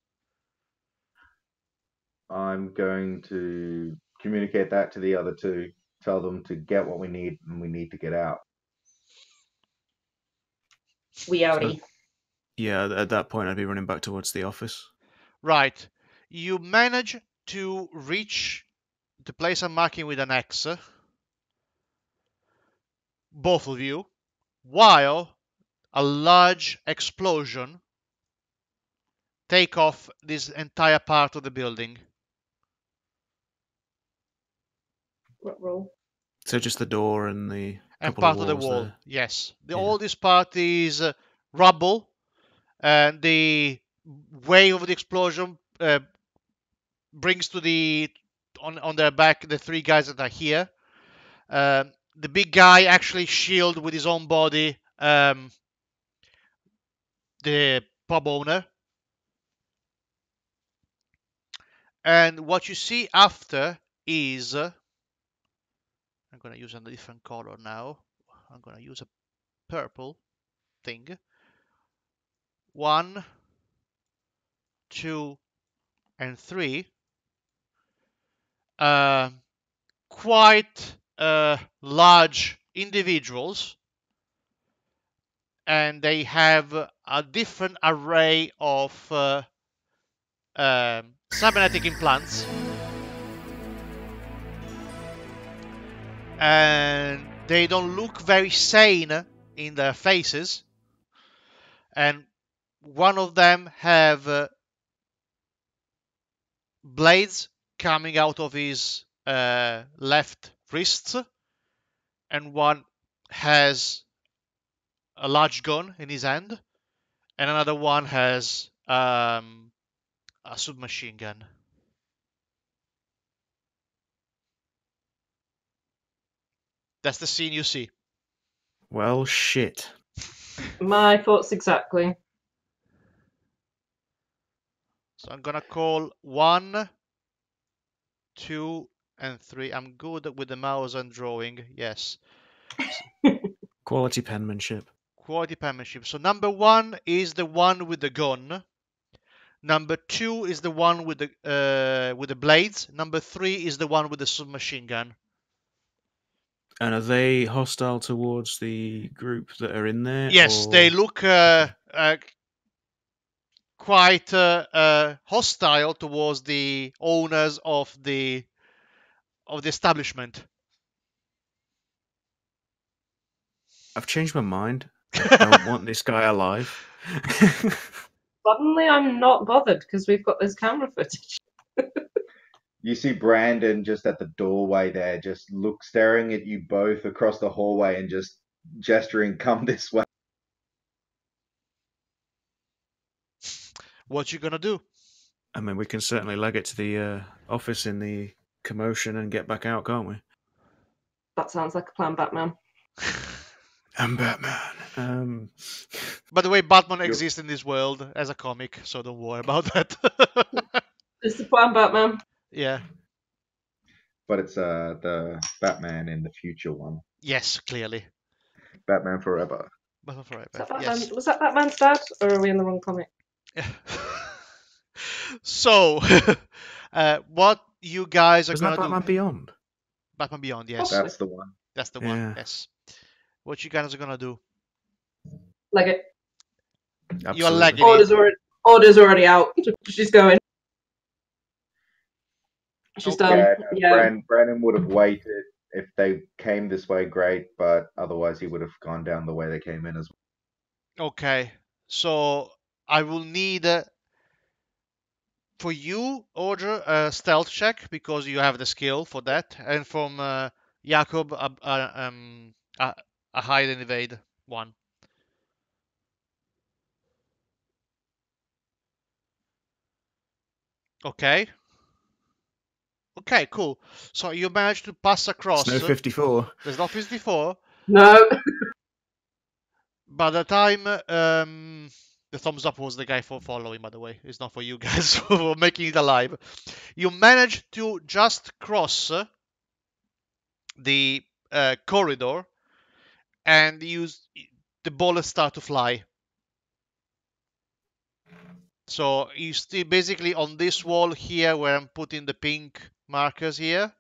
I'm going to communicate that to the other two. Tell them to get what we need, and we need to get out. We outie. Yeah, at that point, I'd be running back towards the office. Right. You manage to reach the place I'm marking with an X, both of you, while a large explosion take off this entire part of the building. What roll? So just the door and the And couple part of of the walls wall, there. yes. Yeah. All this part is rubble, and the wave of the explosion brings to on their back the three guys that are here, The big guy actually shield with his own body the pub owner. And what you see after is, I'm going to use a different color now. I'm going to use a purple thing. 1, 2, and 3. Quite large individuals, and they have a different array of cybernetic implants, and they don't look very sane in their faces, and one of them have blades coming out of his left wrists, and one has a large gun in his hand, and another one has a submachine gun. That's the scene you see. Well, shit. My thoughts exactly. So I'm gonna call 1, 2, and 3. I'm good with the mouse and drawing. Yes. Quality penmanship. Quality penmanship. So number 1 is the one with the gun. Number 2 is the one with the blades. Number 3 is the one with the submachine gun. And are they hostile towards the group that are in there? Yes, or... they look quite hostile towards the owners of the establishment. I've changed my mind. I don't want this guy alive. Suddenly, I'm not bothered because we've got this camera footage. You see Brandon just at the doorway there, just staring at you both across the hallway and just gesturing, "Come this way." What you gonna do? I mean, we can certainly leg it to the office in the commotion and get back out, can't we? That sounds like a plan, Batman. I'm Batman. By the way, Batman exists in this world as a comic, so don't worry about that. It's the plan, Batman. Yeah. But it's the Batman in the future one. Yes, clearly. Batman Forever. Batman Forever. Is that Batman? Yes. Was that Batman's dad, or are we in the wrong comic? So, what you guys are Isn't that gonna Batman do? Beyond? Batman Beyond, yes. Okay. That's the one. That's the one, Yeah. yes. What you guys are gonna do? Like it. You are Absolutely. lagging it. Order's already out. She's going. She's done. Yeah, Yeah. Brandon would have waited if they came this way, great, but otherwise he would have gone down the way they came in as well. Okay. So, I will need for you, order a stealth check because you have the skill for that, and from Jakob a hide and evade 1. Okay. Okay, cool. So you managed to pass across. It's no 54. There's no 54. No. By the time the thumbs up was the guy for following, by the way. It's not for you guys for making it alive. You managed to just cross the corridor, and the bullets start to fly. So you still basically on this wall here where I'm putting the pink markers here,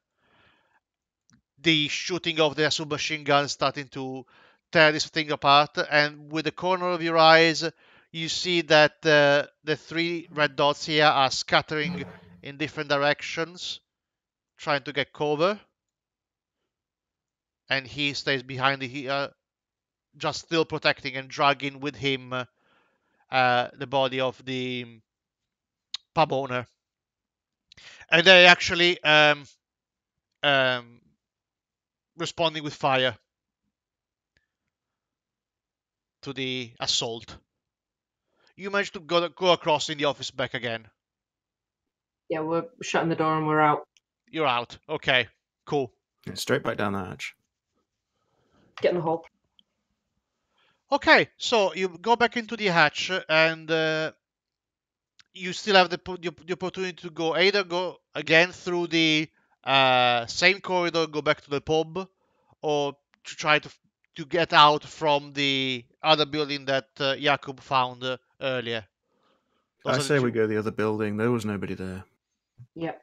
the shooting of the submachine gun starting to tear this thing apart, and with the corner of your eyes you see that the 3 red dots here are scattering in different directions trying to get cover, and he stays behind here just still protecting and dragging with him the body of the pub owner. And they actually responding with fire to the assault. You managed to go across in the office back again. Yeah, we're shutting the door and we're out. You're out. Okay, cool. Yeah, straight back down the hatch. Get in the hole. Okay, so you go back into the hatch, and you still have the opportunity to go again through the same corridor, go back to the pub, or to try to get out from the other building that Jakub found earlier. Those I are the say we two. go the other building. There was nobody there. Yep.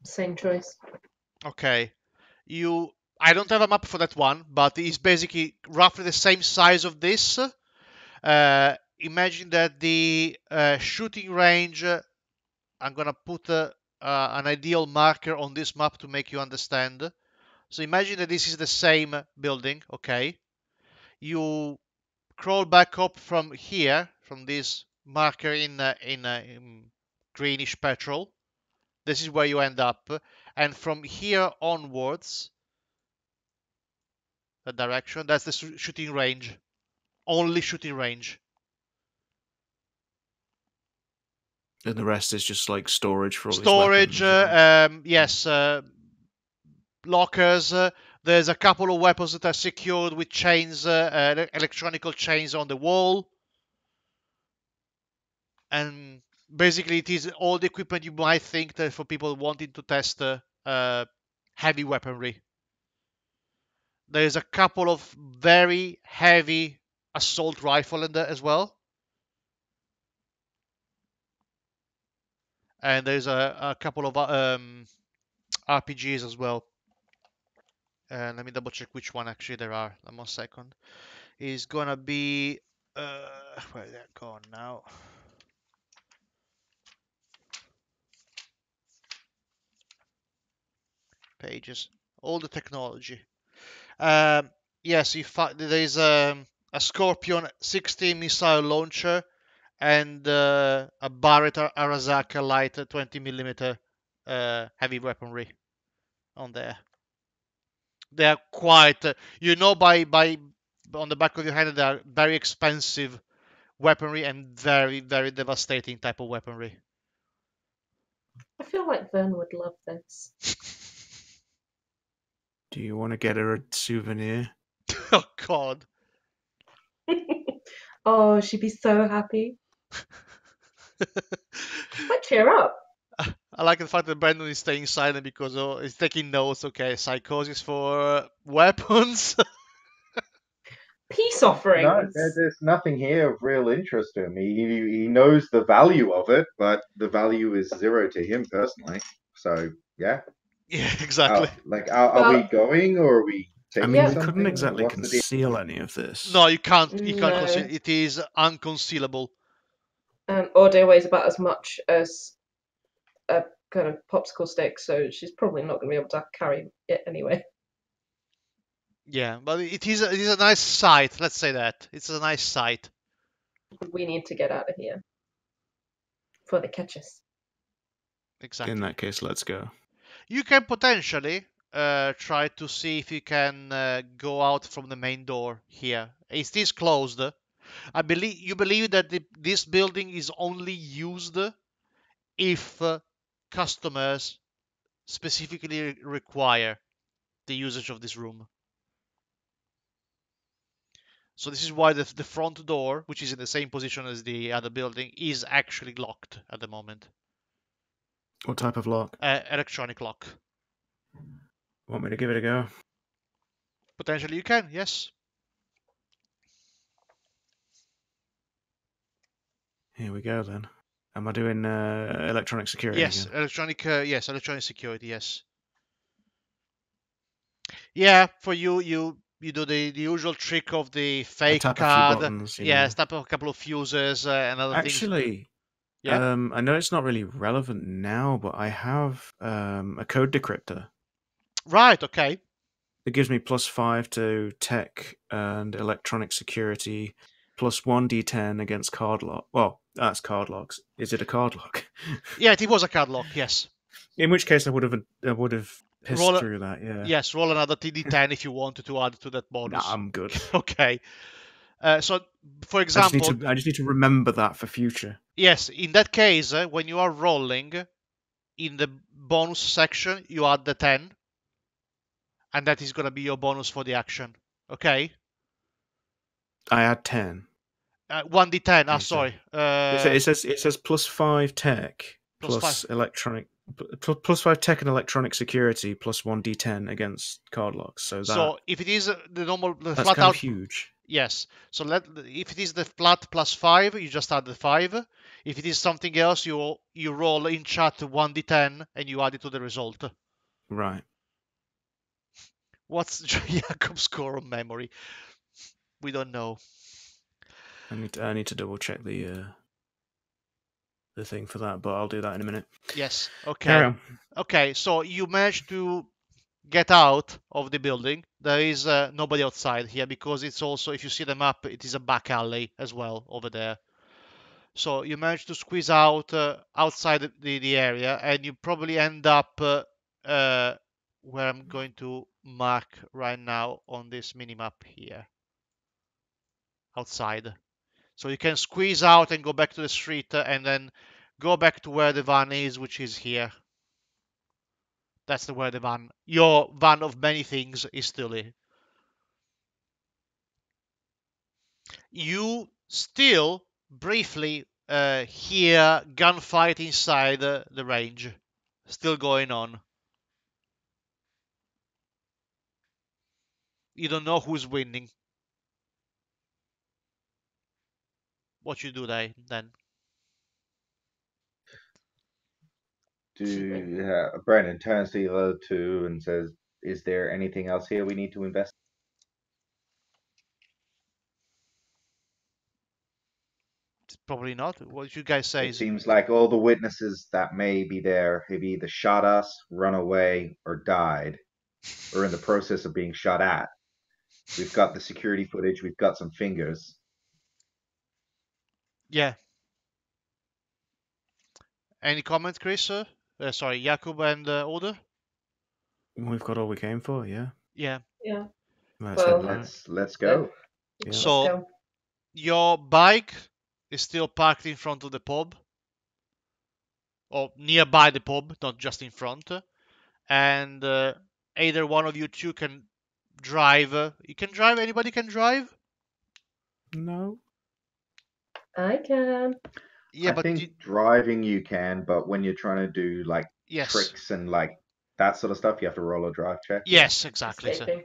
Same choice. Okay. I don't have a map for that one, but it's basically roughly the same size of this. Imagine that the shooting range, I'm gonna put an ideal marker on this map to make you understand. So imagine that this is the same building, okay? You crawl back up from here, from this marker in greenish petrol. This is where you end up, and from here onwards, the direction, that's the shooting range. Only shooting range. And the rest is just like storage for all these Storage, weapons. yes, lockers. There's a couple of weapons that are secured with chains, electronical chains on the wall. And basically, it is all the equipment you might think that for people wanting to test heavy weaponry. There's a couple of very heavy assault rifle in there as well. And there's a couple of RPGs as well. Let me double check which one actually there are. One second. Is gonna be where they're gone now. Pages. All the technology. Yes, there is a Scorpion 16 missile launcher and a Barrett Arazaka light 20mm heavy weaponry on there. They are quite, by on the back of your hand, they are very expensive weaponry and very, very devastating type of weaponry. I feel like Vern would love this. Do you want to get her a souvenir? Oh God. Oh, she'd be so happy. But cheer up. I like the fact that Brandon is staying silent because he's taking notes. Okay, psychosis for weapons. Peace No, offerings. there's nothing here of real interest to him. He knows the value of it, but the value is zero to him personally. So yeah, Yeah, exactly. Are we Well- going or are we I taking mean, we something? couldn't exactly What's the deal? conceal any of this. No, you can't. You can't No. conceal. It is unconcealable. Audio weighs about as much as a kind of popsicle stick, so she's probably not going to be able to carry it anyway. Yeah, but it is a nice sight. Let's say that it's a nice sight. We need to get out of here before they catch us. Exactly. In that case, let's go. You can potentially try to see if you can go out from the main door here. It is closed. You believe that this building is only used if customers specifically require the usage of this room. So this is why the front door, which is in the same position as the other building, is actually locked at the moment. What type of lock? Electronic lock. Want me to give it a go? Potentially you can, yes. Here we go then. Am I doing electronic security Yes, again? electronic security, yes. Yeah, for you do the usual trick of the fake tap a few card. buttons, Yes, tap a couple of fuses and other things. Actually, Yeah. I know it's not really relevant now, but I have a code decryptor. Right, okay. It gives me +5 to tech and electronic security, +1 d10 against card lock. Well, that's card locks. Is it a card lock? Yeah, it was a card lock, yes. In which case, I would have pissed Roll through that. Yeah. Yes, roll another TD10 if you wanted to add to that bonus. Nah, I'm good. Okay. So, for I example, just need to remember that for future. yes, in that case, when you are rolling, in the bonus section, you add the 10. and that is gonna be your bonus for the action. Okay. I add 10. 1d10. Did you say? Sorry. It says +5 tech Plus plus 5. electronic +5 tech and electronic security plus 1d10 against card locks. So So if it is the that's flat kind out, of huge. yes. So if it is the flat +5, you just add the 5. If it is something else, you roll in chat 1d10 and you add it to the result. Right. What's Jakob's score on memory? We don't know. I need to double check the thing for that, but I'll do that in a minute. Yes. Carry Okay. on. Okay. So you managed to get out of the building. There is nobody outside here because it's also, if you see the map, it is a back alley as well over there. So you manage to squeeze out outside the area, and you probably end up where I'm going to mark right now on this minimap here, outside. So you can squeeze out and go back to the street, and then go back to where the van is, which is here. That's where the van, your van of many things, is still here. You still briefly hear gunfight inside the range, still going on. You don't know who's winning. What you do then? Brennan turns to the other two and says, "Is there anything else here we need to investigate?" Probably not. What you guys say It is seems like all the witnesses that may be there have either shot us, run away, or died, or in the process of being shot at. We've got the security footage. We've got some fingers. yeah. Any comments, Chris? Sorry, Jakub and Oder? We've got all we came for, yeah. Yeah. Yeah. Let's Well, head back. Let's go. Yeah. Let's So go. your bike is still parked in front of the pub, or nearby the pub, not just in front. And either one of you two can drive. You can drive. Anybody can drive. No. I can. Yeah, I but think driving you can, but when you're trying to do like yes, tricks and like that sort of stuff, you have to roll a drive check. Yeah. yes, exactly. Escaping.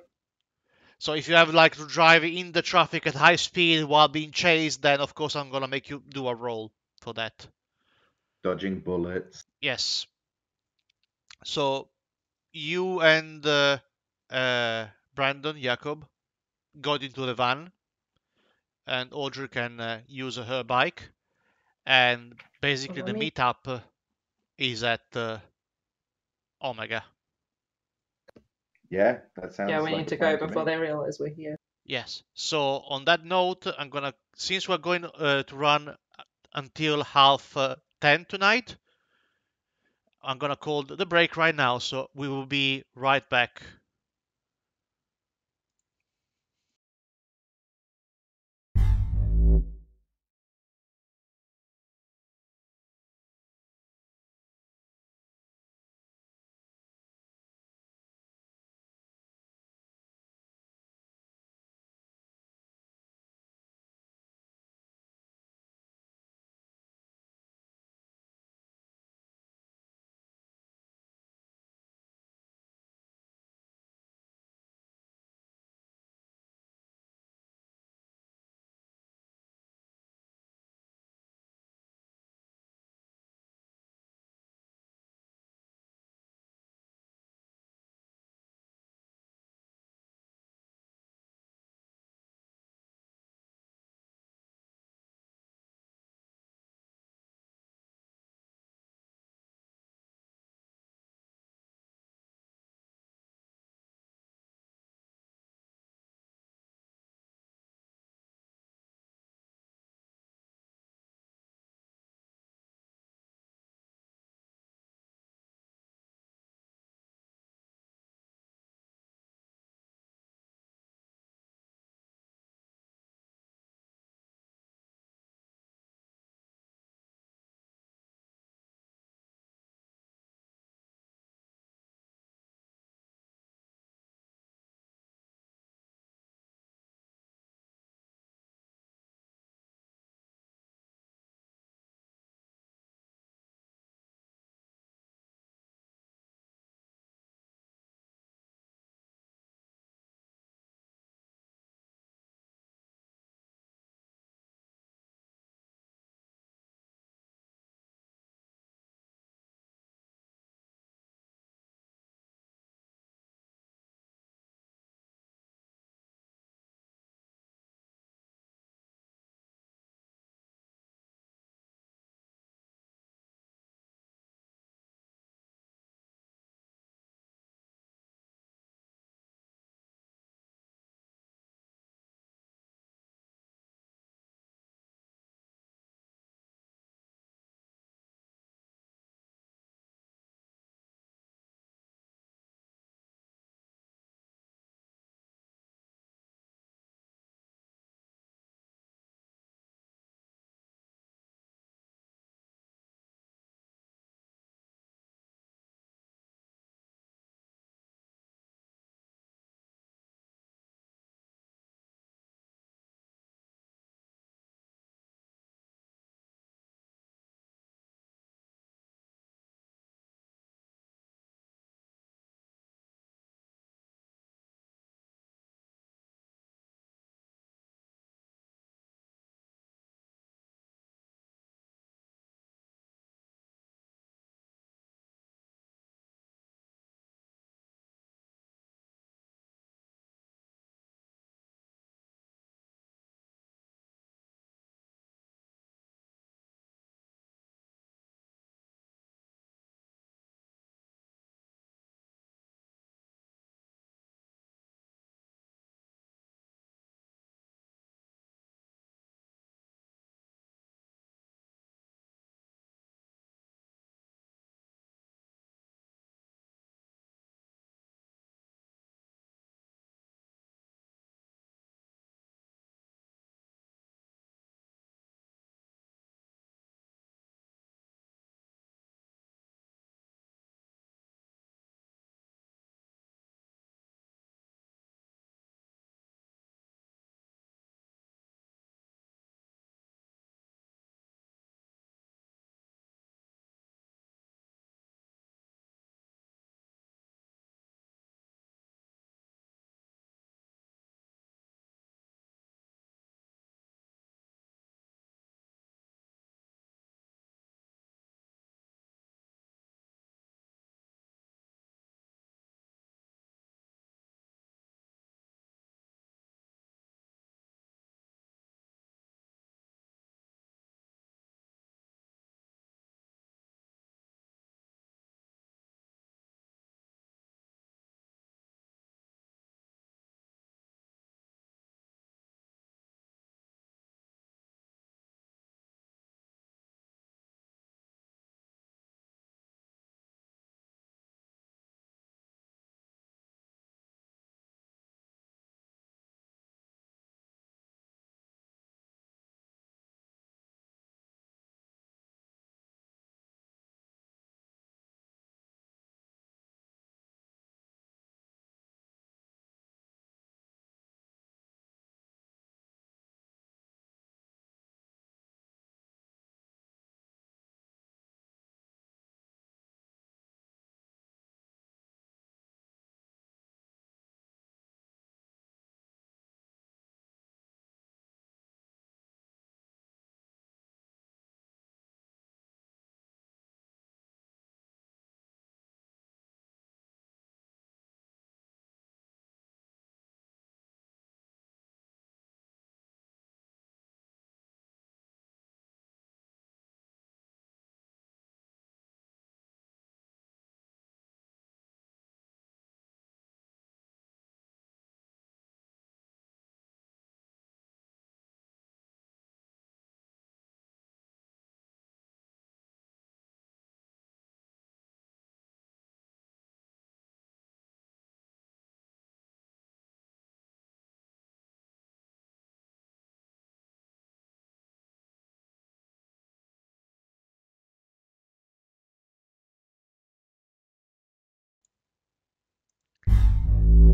So if you have like to drive in the traffic at high speed while being chased, then of course I'm gonna make you do a roll for that. Dodging bullets. Yes. So you and Brandon, Jacob, got into the van, and Audrey can use her bike, and basically Follow the me. meetup is at Omega. Yeah, that Yeah, sounds we like need a to go plan to before me. they realise we're here. Yes. So on that note, I'm gonna, since we're going to run until half 10 tonight, I'm gonna call the break right now. So we will be right back.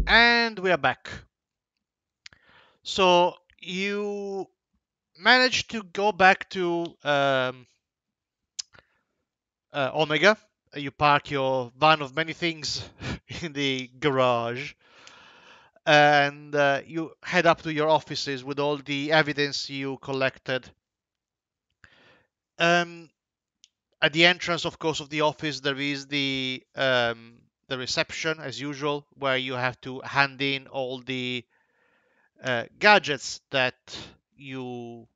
And we are back. So you managed to go back to Omega. You park your van of many things in the garage, and you head up to your offices with all the evidence you collected. Um, at the entrance, of course, of the office, there is the reception as usual, where you have to hand in all the gadgets that you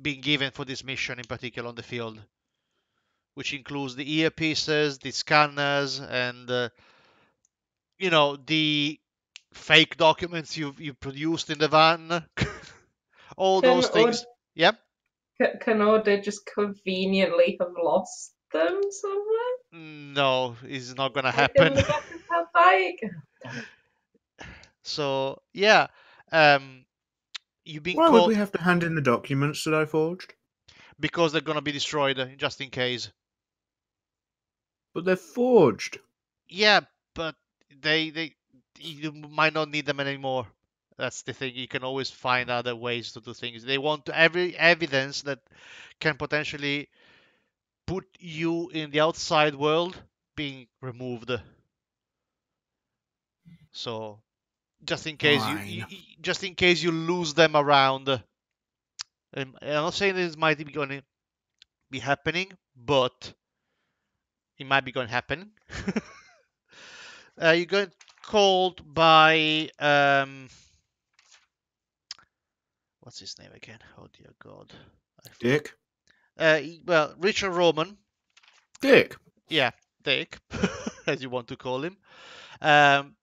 been given for this mission in particular on the field, which includes the earpieces, the scanners, and the fake documents you produced in the van, all Can those or things. Yep. can Order just conveniently have lost them somewhere? No, it's not gonna Like in happen. the back of her bike? Oh, damn it. So yeah, um, you've been Why would we called have to hand in the documents that I forged? because they're gonna be destroyed just in case. But they're forged. Yeah, but they you might not need them anymore. That's the thing. You can always find other ways to do things. They want every evidence that can potentially put you in the outside world being removed. So just in case Fine. just in case you lose them around. I'm not saying this might be going to be happening, but it might be going to happen. You got called by what's his name again? Oh dear God, I forgot. Dick. Well, Richard Roman, Dick. yeah, Dick, as you want to call him.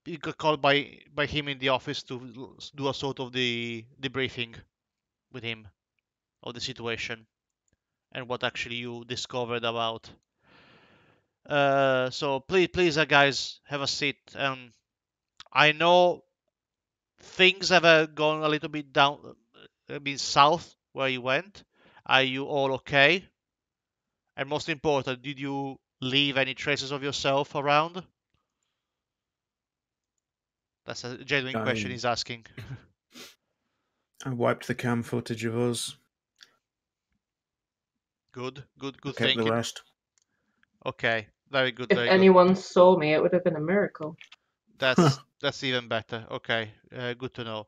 You got called by him in the office to do a sort of the debriefing with him of the situation and what actually you discovered about. So please, guys, have a seat. I know things have gone a little bit down, a bit south where you went. Are you all okay? And most important, did you leave any traces of yourself around? That's a genuine question I he's asking. I wiped the cam footage of us. Good Kept the thinking. rest. Okay, very good, If very good. anyone saw me, it would have been a miracle. That's even better. Okay, good to know.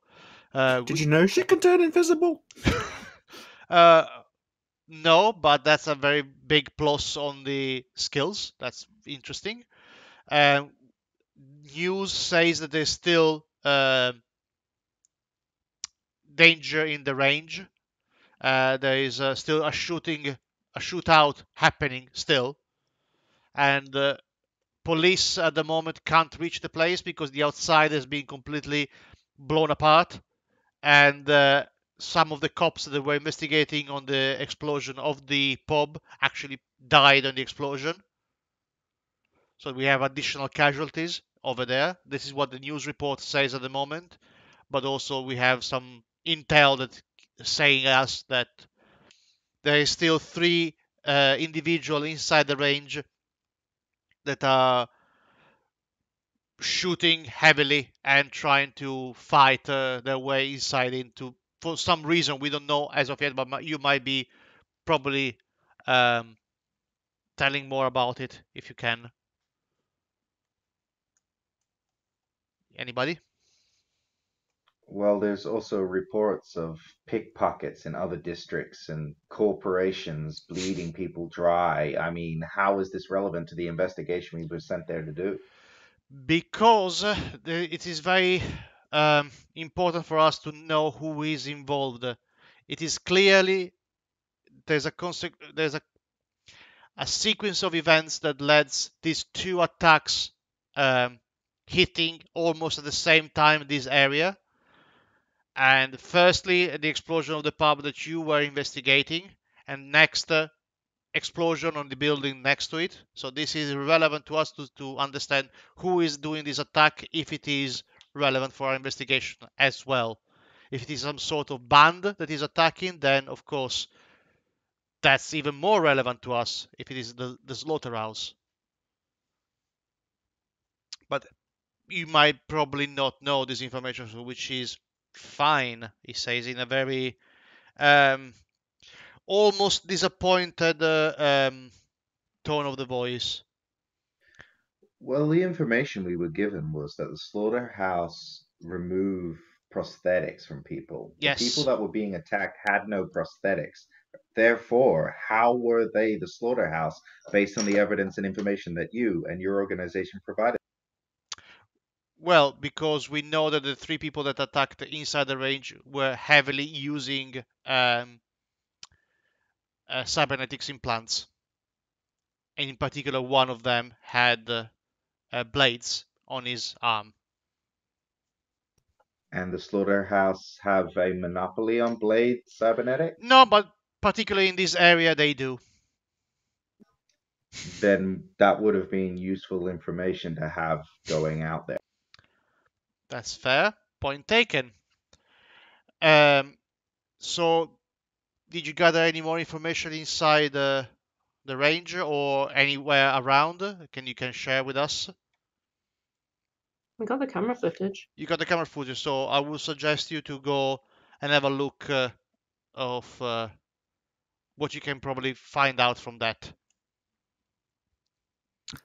Did you know she can turn invisible? uh, no, but that's a very big plus on the skills. That's interesting. Um, News says that there's still danger in the range. There is still a shootout happening still, and police at the moment can't reach the place because the outside has been completely blown apart, and some of the cops that were investigating on the explosion of the pub actually died on the explosion. So we have additional casualties over there. This is what the news report says at the moment. But also we have some intel that saying us that there is still three individuals inside the range that are shooting heavily and trying to fight their way inside into for some reason we don't know as of yet, but you might be probably um, telling more about it if you can. Anybody? Well, there's also reports of pickpockets in other districts and corporations bleeding people dry. I mean, how is this relevant to the investigation we were sent there to do? Because it is very important for us to know who is involved. It is clearly there's a sequence of events that led these two attacks um, hitting almost at the same time in this area. And firstly, the explosion of the pub that you were investigating, and next, explosion on the building next to it. So this is relevant to us to understand who is doing this attack, if it is relevant for our investigation as well. If it is some sort of band that is attacking, then of course that's even more relevant to us if it is the slaughterhouse. But you might probably not know this information, which is fine, he says in a very um, almost disappointed tone of the voice. Well, the information we were given was that the slaughterhouse remove prosthetics from people. The people Yes. that were being attacked had no prosthetics. Therefore, how were they the slaughterhouse based on the evidence and information that you and your organization provided? Well, because we know that the three people that attacked inside the range were heavily using cybernetics implants, and in particular, one of them had blades on his arm. And the slaughterhouse have a monopoly on blade cybernetics? No, but particularly in this area, they do. Then that would have been useful information to have going out there. That's fair. Point taken. Um, so, did you gather any more information inside the range or anywhere around? Can share with us? We got the camera footage. You got the camera footage, so I would suggest you to go and have a look of what you can probably find out from that.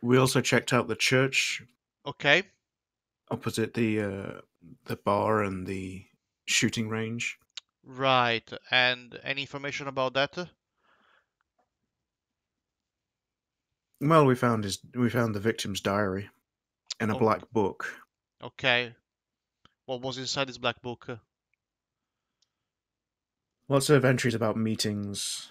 We also checked out the church Okay. opposite the bar and the shooting range. Right. And any information about that? Well, we found the victim's diary and a Oh, black book. okay. What was inside this black book? Lots of entries about meetings,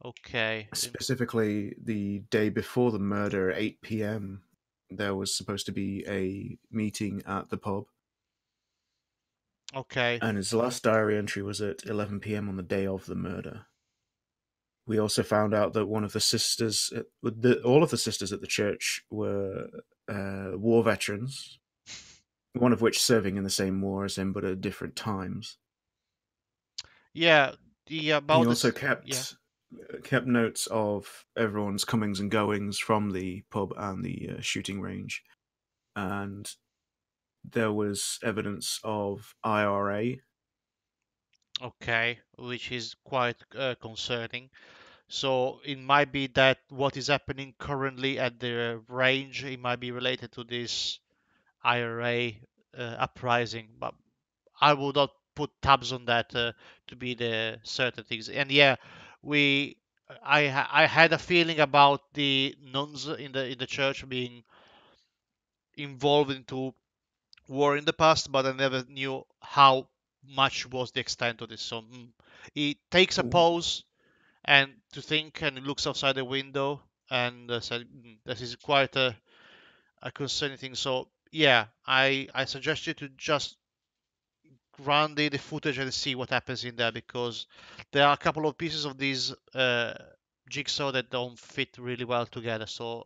Okay. specifically the day before the murder at 8 p.m. There was supposed to be a meeting at the pub, Okay. and his last diary entry was at 11 p.m. on the day of the murder. We also found out that one of the sisters, all of the sisters at the church were war veterans, one of which serving in the same war as him, but at different times. Yeah. He About also this. Yeah. kept notes of everyone's comings and goings from the pub and the shooting range, and there was evidence of IRA. Okay. Which is quite concerning. So it might be that what is happening currently at the range, it might be related to this IRA uprising, but I would not put tabs on that to be the certain things. And yeah, we I had a feeling about the nuns in the church being involved into war in the past, but I never knew how much was the extent of this. So he takes a pause and to think, and he looks outside the window and said, "This is quite a concerning thing." So yeah, I suggest you to just run the footage and see what happens in there because there are a couple of pieces of these jigsaw that don't fit really well together. So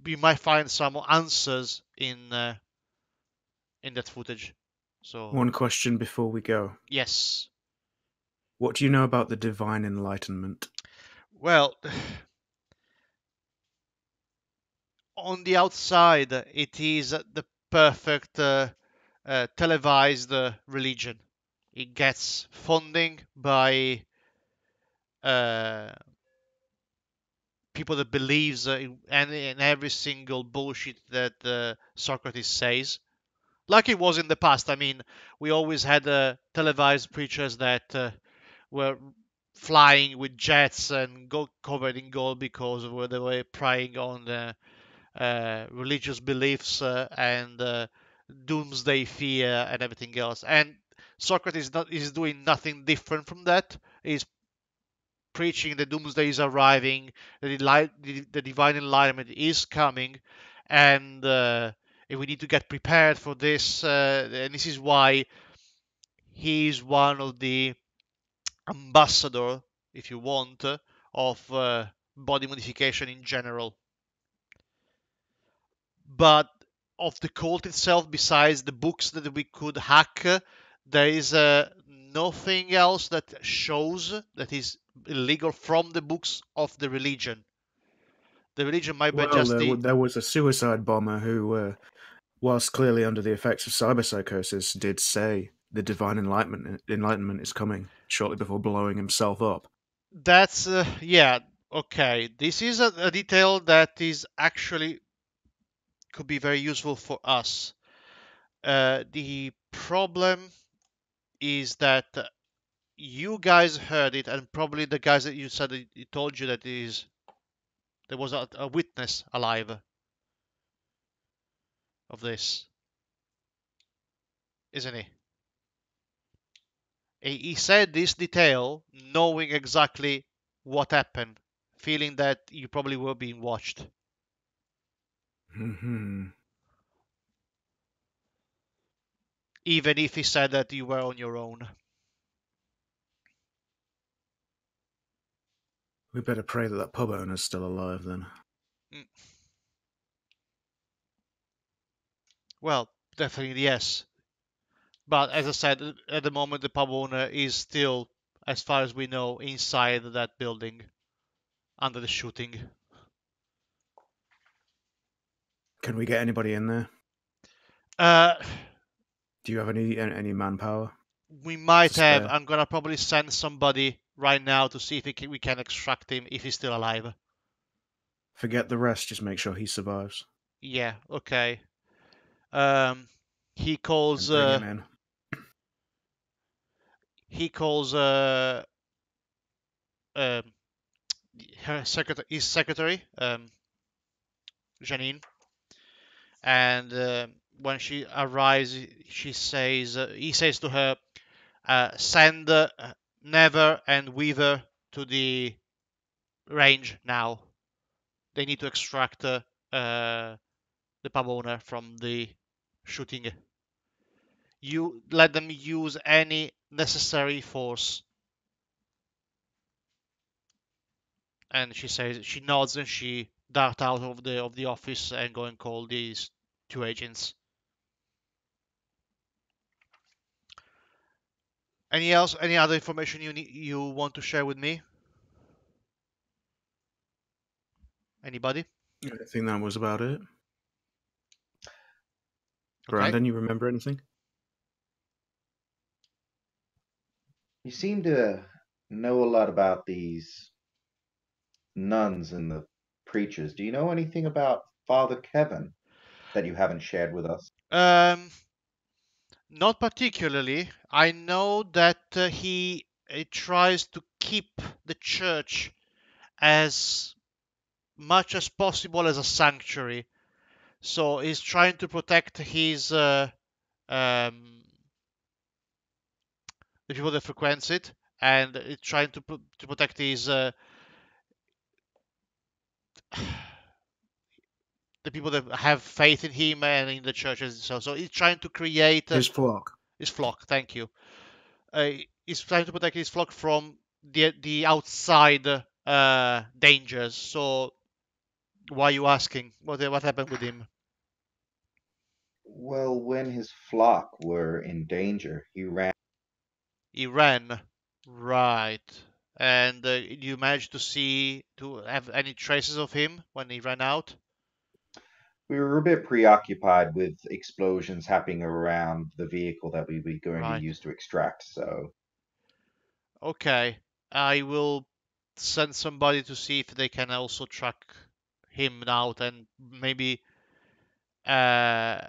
we might find some answers in that footage. So One question before we go. yes, What do you know about the divine enlightenment? well, on the outside, it is the perfect televised religion. It gets funding by uh, people that believes in every single bullshit that Socrates says, like it was in the past. I mean, we always had televised preachers that were flying with jets and covered in gold because of where they were preying on religious beliefs and doomsday fear and everything else. And Socrates is doing nothing different from that. He's preaching the doomsday is arriving, the divine enlightenment is coming, and we need to get prepared for this. And this is why he is one of the ambassador, if you want, of body modification in general. But of the cult itself, besides the books that we could hack, there is nothing else that shows that is illegal from the books of the religion. The religion might be Well, just the. there was a suicide bomber who, whilst clearly under the effects of cyberpsychosis, did say the divine enlightenment is coming shortly before blowing himself up. That's yeah. Okay, this is a detail that is actually could be very useful for us. The problem is that you guys heard it, and probably the guys that you said that he told you that there was a witness alive of this, isn't he? He said this detail knowing exactly what happened, feeling that you probably were being watched. Hmm. Even if he said that you were on your own. We better pray that pub owner's still alive then. Mm. Well, definitely yes. But as I said, at the moment the pub owner is still, as far as we know, inside that building under the shooting. Can we get anybody in there? Uh, Do you have any manpower we to might have. spare? I'm gonna probably send somebody right now to see if we can extract him if he's still alive. Forget the rest. Just make sure he survives Yeah. Okay. Um, he calls. and bring him in. He calls. Um, his secretary, Janine, and when she arrives, he says to her, send Never and Weaver to the range now. They need to extract the pub owner from the shooting. You let them use any necessary force. And she nods and she dart out of the office and go and call these two agents. Any other information you want to share with me? Anybody? I think that was about it. Okay. Brandon, you remember anything? You seem to know a lot about these nuns and the preachers. Do you know anything about Father Kevin that you haven't shared with us? Not particularly. I know that he tries to keep the church as much as possible as a sanctuary. So he's trying to protect his um, the people that frequents it, and it's trying to protect his the people that have faith in him and in the churches. So he's trying to create His flock. his flock. Thank you. He's trying to protect his flock from the outside dangers. So why are you asking? What happened with him? Well, when his flock were in danger, he ran. He ran, right? And you managed to have any traces of him when he ran out? We were a bit preoccupied with explosions happening around the vehicle that we were going to Right. use to extract, so Okay. I will send somebody to see if they can also track him out and maybe uh,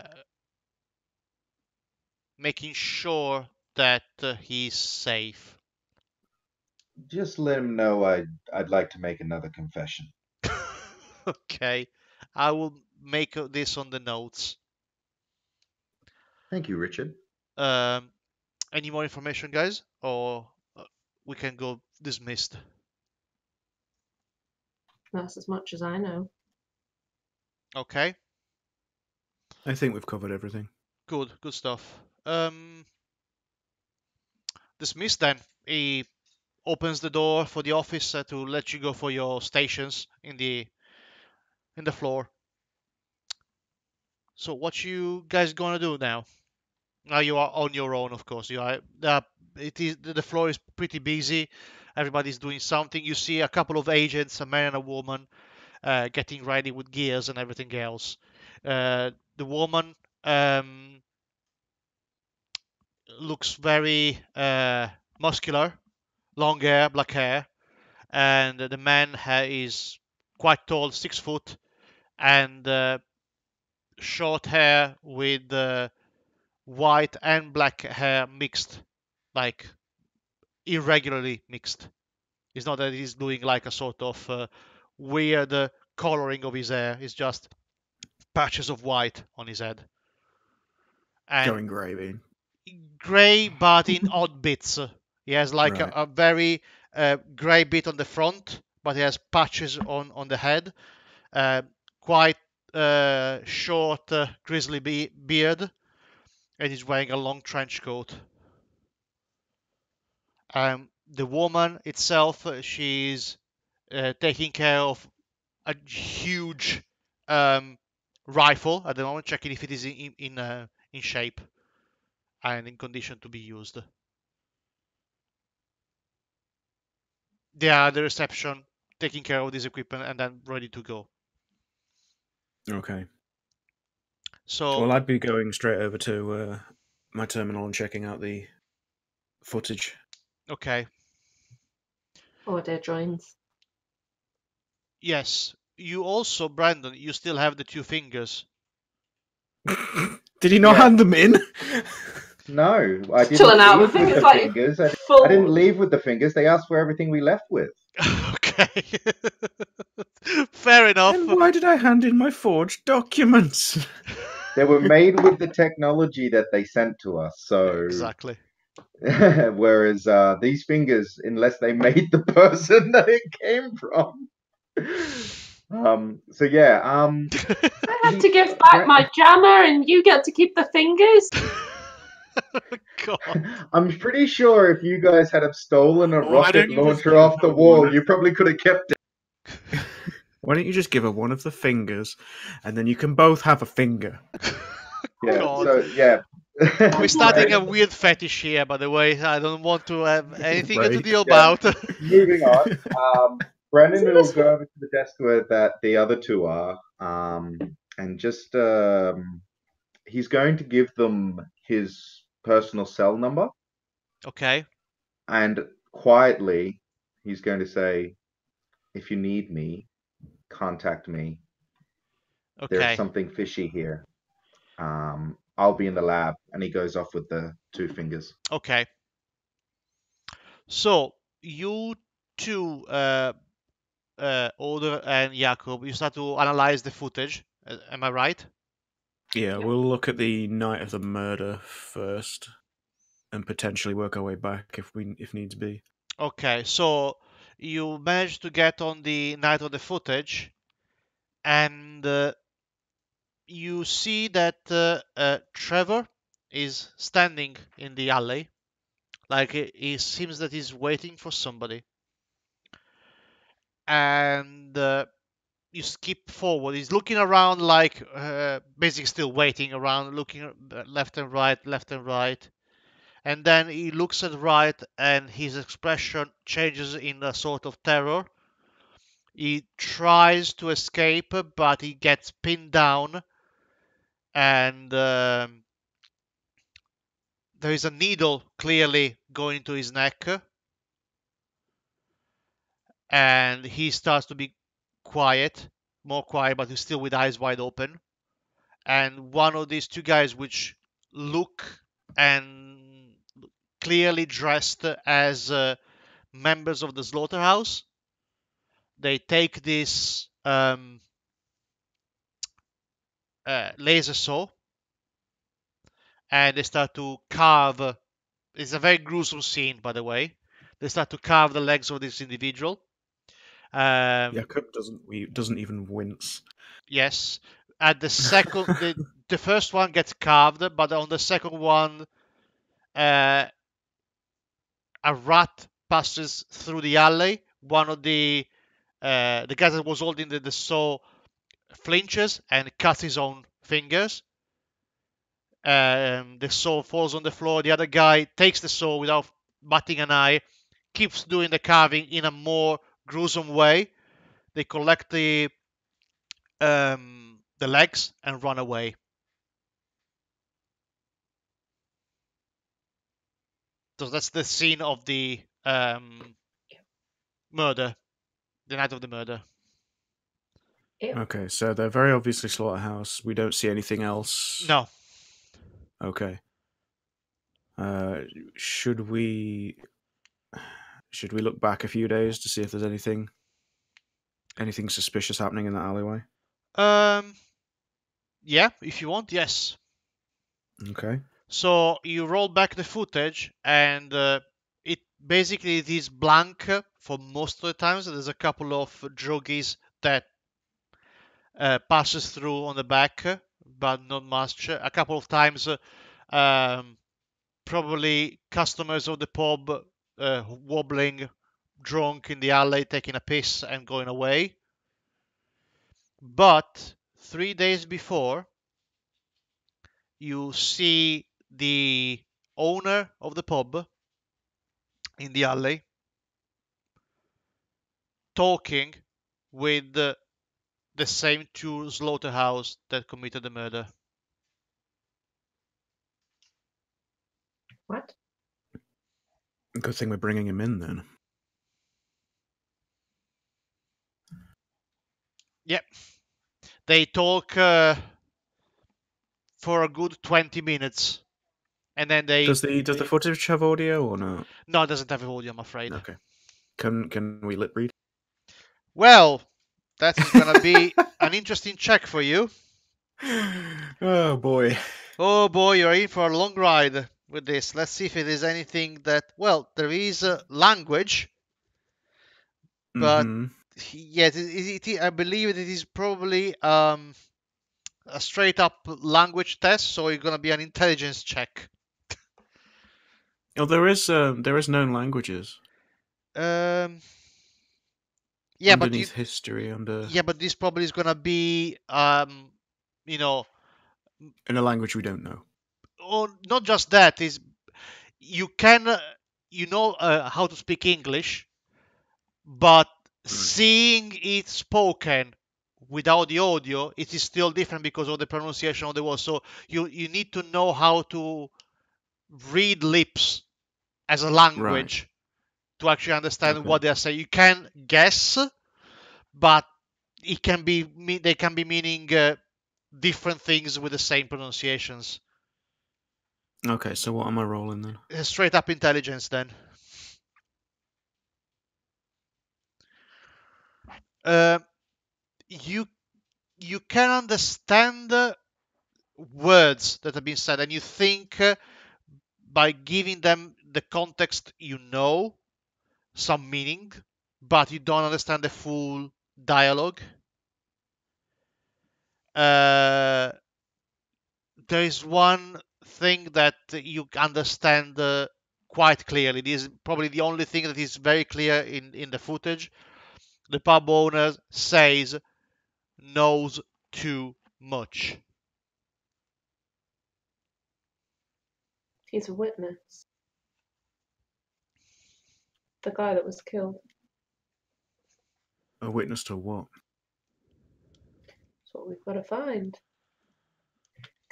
making sure that he's safe. just let him know I'd like to make another confession. Okay. I will make this on the notes. Thank you, Richard. Um, any more information, guys? Or we can go dismissed? That's as much as I know. Okay. I think we've covered everything. Good stuff. Dismissed then. He opens the door for the office to let you go for your stations in the floor. So what you guys gonna do now? Now you are on your own, of course. You are. It is the floor is pretty busy. Everybody's doing something. You see a couple of agents, a man and a woman, getting ready with gears and everything else. The woman looks very muscular, long hair, black hair, and the man is quite tall, 6 foot, and short hair with white and black hair mixed, like irregularly mixed. It's not that he's doing like a sort of weird coloring of his hair. It's just patches of white on his head. And Going gravy. grey, but in odd bits. He has like Right. a very grey bit on the front, but he has patches on the head. Uh, quite short, grizzly beard, and he's wearing a long trench coat. The woman itself, she's taking care of a huge rifle at the moment, checking if it is in shape and in condition to be used. They are at the reception, taking care of this equipment, and then ready to go. Okay. So, Well, I'd be going straight over to my terminal and checking out the footage. okay, Order joins. yes. You also, Brandon, you still have the 2 fingers. Did he not Yeah. hand them in? No, I didn't Chilling out leave with with fingers the like fingers. I full. didn't leave with the fingers. They asked for everything we left with. Okay. Fair enough. And why did I hand in my forged documents? They were made with the technology that they sent to us. So, Exactly. whereas these fingers, unless they made the person that it came from. So yeah. I had to give back my jammer, and you get to keep the fingers. God. I'm pretty sure if you guys had have stolen a Why rocket don't you just launcher give off the her wall, one? you probably could have kept it. Why don't you just give her one of the fingers, and then you can both have a finger? Yeah. God. So yeah. We're starting a Right. weird fetish here, by the way. I don't want to have anything to Right. deal about. Moving on. Brendan Isn't will this- go over to the desk where that the other two are, and just he's going to give them his personal cell number, Okay. and quietly he's going to say, "If you need me, contact me. There's Okay. something fishy here. I'll be in the lab." And he goes off with the 2 fingers. Okay. So you two, Oder and Jakob, you start to analyze the footage. Am I right? Yeah, we'll look at the night of the murder first, and potentially work our way back if needs be. Okay. So you managed to get on the night of the footage, and you see that Trevor is standing in the alley, like he seems that he's waiting for somebody. And you skip forward. He's looking around, like basically still waiting around, looking left and right, left and right. And then he looks at right, and his expression changes in a sort of terror. He tries to escape, but he gets pinned down, and there is a needle clearly going into his neck, and he starts to be quiet, more quiet, but he's still with eyes wide open. And one of these 2 guys, which look and clearly dressed as members of the slaughterhouse, they take this laser saw and they start to carve. It's a very gruesome scene, by the way. They start to carve the legs of this individual. Jakob doesn't even wince. Yes. At the second, the first one gets carved, but on the second one, a rat passes through the alley. One of the guy that was holding the saw flinches and cuts his own fingers. The saw falls on the floor. The other guy takes the saw without batting an eye, keeps doing the carving in a more gruesome way. They collect the the legs and run away. So that's the scene of the murder, the night of the murder. Ew. Okay, so they're very obviously slaughterhouse. We don't see anything else. No. Okay. Uh, should we look back a few days to see if there's anything suspicious happening in that alleyway? Yeah, if you want, yes. Okay. So you roll back the footage, and it basically it is blank for most of the times. There's a couple of druggies that passes through on the back, but not much. A couple of times, um, probably customers of the pub wobbling, drunk in the alley, taking a piss and going away. But 3 days before, you see the owner of the pub in the alley talking with the same two slaughterhouse that committed the murder. What? Good thing we're bringing him in then. Yep. They talk for a good 20 minutes. And then Does the footage have audio or not? No, it doesn't have audio, I'm afraid. Okay. Can we lip read? Well, that is going to be an interesting check for you. Oh boy. Oh boy, you're in for a long ride with this. Let's see if it is anything that... Well, there is language, but Mhm. yeah, I believe it is probably a straight up language test, so it's going to be an intelligence check. Oh, there is known languages Um, yeah, but underneath history under yeah, but this probably is going to be you know, in a language we don't know. or not just that, is you can how to speak English, but seeing it spoken without the audio, it is still different because of the pronunciation of the word. So you need to know how to read lips as a language to actually understand Okay. what they are saying. You can guess, but it can be they can be meaning different things with the same pronunciations. Okay, so what am I rolling then? Straight up intelligence then. Uh, you you can understand words that have been said, and you think by giving them the context, you know some meaning, but you don't understand the full dialogue. Uh, there is one thing that you understand quite clearly. This is probably the only thing that is very clear in the footage. The pub owner says knows too much. He's a witness. The guy that was killed. A witness to what? That's what we've got to find.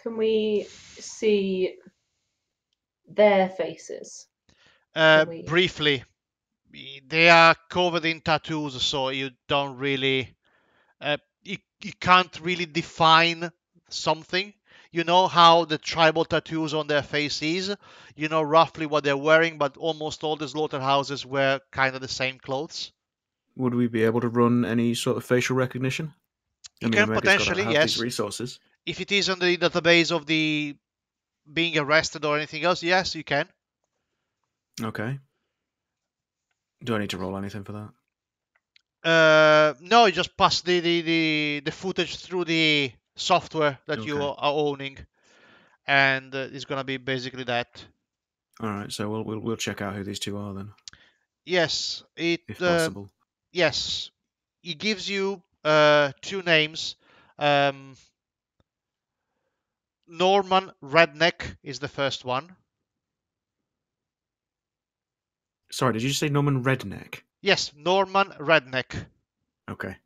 Can we see their faces? Briefly, they are covered in tattoos, so you don't really, you can't really define something. You know how the tribal tattoos on their face is. You know roughly what they're wearing, but almost all the slaughterhouses wear kind of the same clothes. Would we be able to run any sort of facial recognition? You I mean, can Omega's got to potentially, have these yes. resources. If it is on the database of the being arrested or anything else, yes, you can. Okay. Do I need to roll anything for that? No, you just pass the footage through the software that you Okay. are owning, and it's gonna be basically that. All right, so we'll check out who these two are then, Yes, if possible. yes, it gives you two names. Norman Redneck is the first one. Sorry, did you say Norman Redneck? Yes, Norman Redneck. Okay.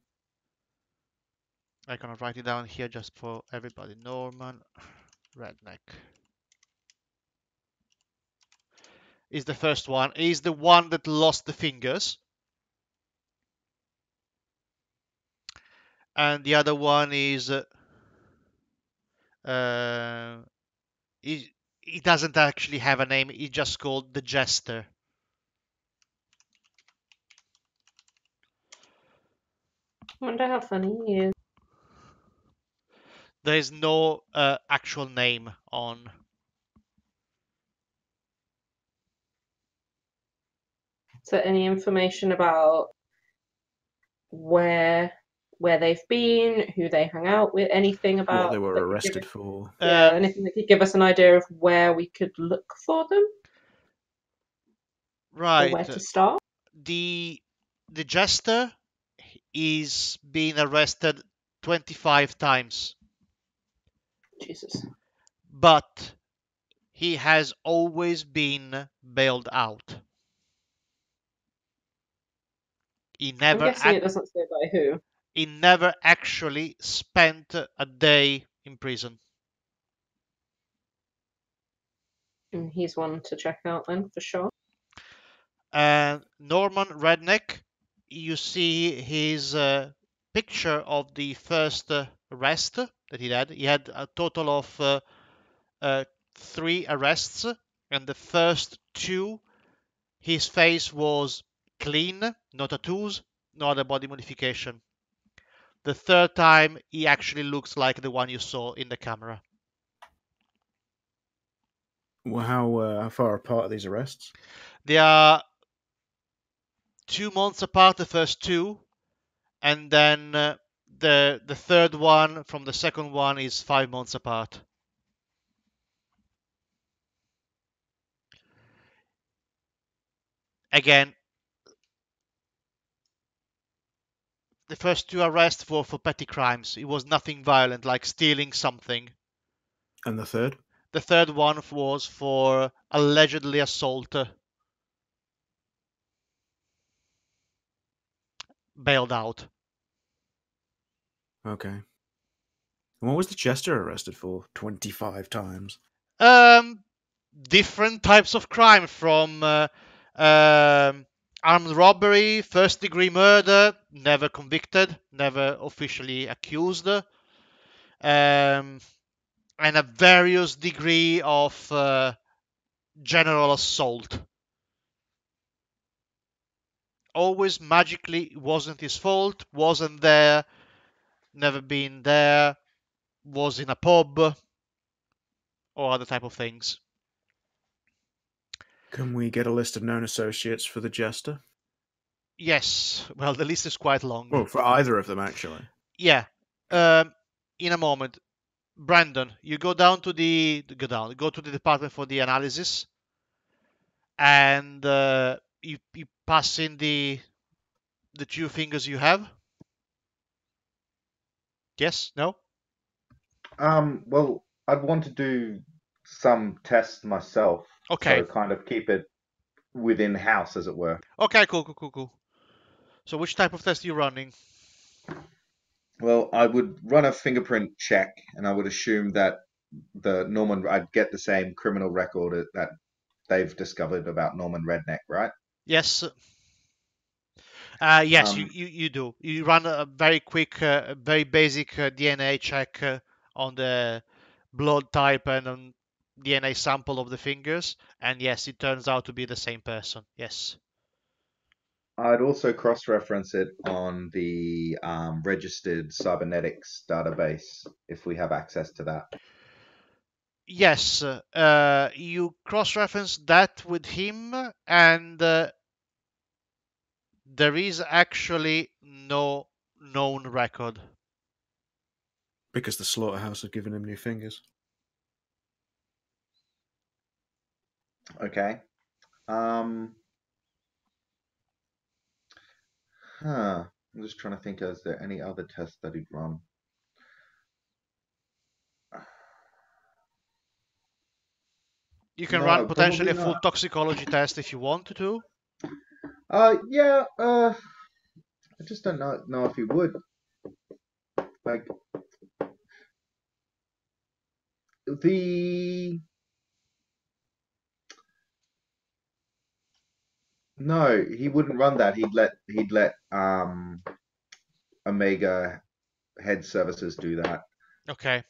I'm gonna write it down here just for everybody. Norman Redneck is the first one. He's the one that lost the fingers. And the other one is uh, he doesn't actually have a name. He's just called the Jester. I wonder how funny he is. There is no actual name on. Is there any information about where they've been, who they hang out with, anything about What they were that could give arrested us- for. Yeah, anything that could give us an idea of where we could look for them or Right. where to start? The Jester is being arrested 25 times, Jesus. but he has always been bailed out. He I'm never guessing it doesn't say by who. he never actually spent a day in prison. And he's one to check out then, for sure. And Norman Redneck, you see his picture of the first arrest that he had. He had a total of 3 arrests, and the first 2, his face was clean, no tattoos, no other body modification. The third time, he actually looks like the one you saw in the camera. Well, how far apart are these arrests? They are 2 months apart, the first 2, and then the third one from the second one is 5 months apart. Again, the first 2 arrests were for petty crimes. It was nothing violent, like stealing something. And the third? The third one was for allegedly assault. Bailed out. Okay. And what was the Jester arrested for 25 times? Different types of crime, from armed robbery, first degree murder, never convicted, never officially accused, and a various degree of general assault. Always magically wasn't his fault, wasn't there, never been there, was in a pub, or other type of things. Can we get a list of known associates for the Jester? Yes, well, the list is quite long. Well, for either of them, actually. Yeah. In a moment. Brandon, you go to the department for the analysis, and you pass in the 2 fingers you have. Yes? No? Well, I'd want to do some tests myself, Okay. so kind of keep it within house, as it were. Okay, cool. So which type of test are you running? Well, I would run a fingerprint check, and I would assume that I'd get the same criminal record that they've discovered about Norman Redneck, right? Yes. Yes, Um, you do. You run a very quick, very basic DNA check on the blood type and on DNA sample of the fingers, and yes, it turns out to be the same person. Yes. I'd also cross-reference it on the registered cybernetics database if we have access to that. Yes, you cross-reference that with him, and there is actually no known record. Because the slaughterhouse have given him new fingers. Okay. I'm just trying to think, is there any other tests that he'd run? You can No, run potentially a probably full not. toxicology test if you want to. Yeah, I just don't know if he would. Like the no, he wouldn't run that. He'd let Omega head services do that. Okay.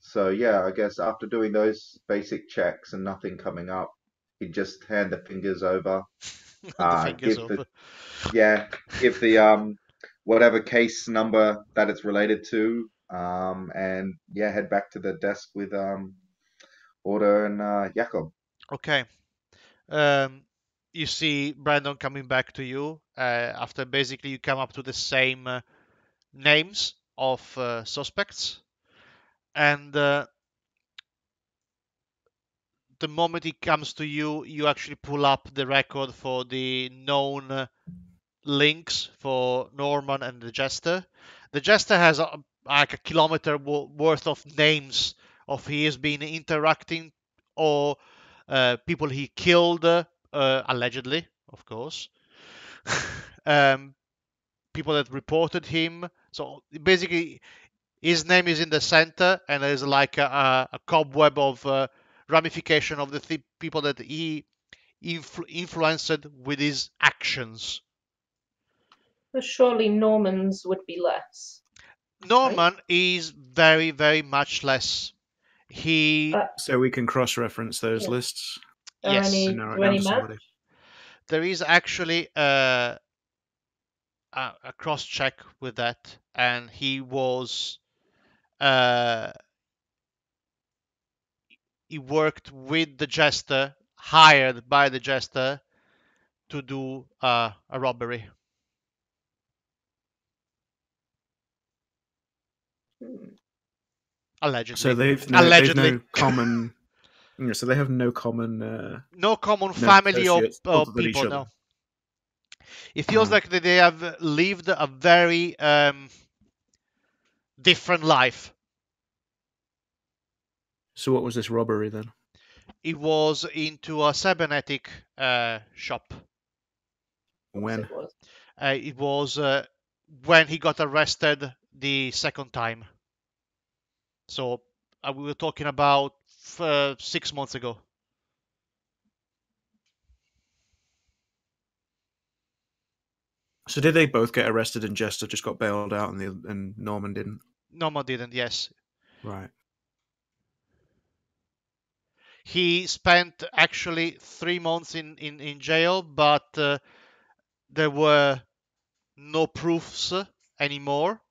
So yeah, I guess after doing those basic checks and nothing coming up, he'd just hand the fingers over. The fingers Give the over. yeah, give the whatever case number that it's related to, and yeah, head back to the desk with Order and Jakob. Okay. Um, you see Brandon coming back to you after basically you come up to the same names of suspects, and the moment he comes to you, you actually pull up the record for the known links for Norman and the Jester. The Jester has like a kilometer worth of names of he has been interacting or people he killed, allegedly, of course. um, People that reported him. So basically, his name is in the center, and there's like a cobweb of ramification of the people that he influenced with his actions. But surely Normans would be less, right? Norman is very, very much less. He, But So we can cross-reference those yeah, lists are yes, and any narrow it do down any to match? somebody. there is actually a cross check with that, and uh, he worked with the Jester, hired by the Jester to do a robbery. Hmm. So Allegedly. they've Allegedly. no common. Yeah, so they have no common No common no family associates or other than each people, other. no. It feels Right. like they have lived a very different life. So what was this robbery then? It was into a cybernetic shop. Of course When? it was. It was when he got arrested the second time. So we were talking about 6 months ago. So did they both get arrested and Jester just got bailed out and Norman didn't? Norman didn't, yes. Right. He spent actually 3 months in jail, but there were no proofs anymore.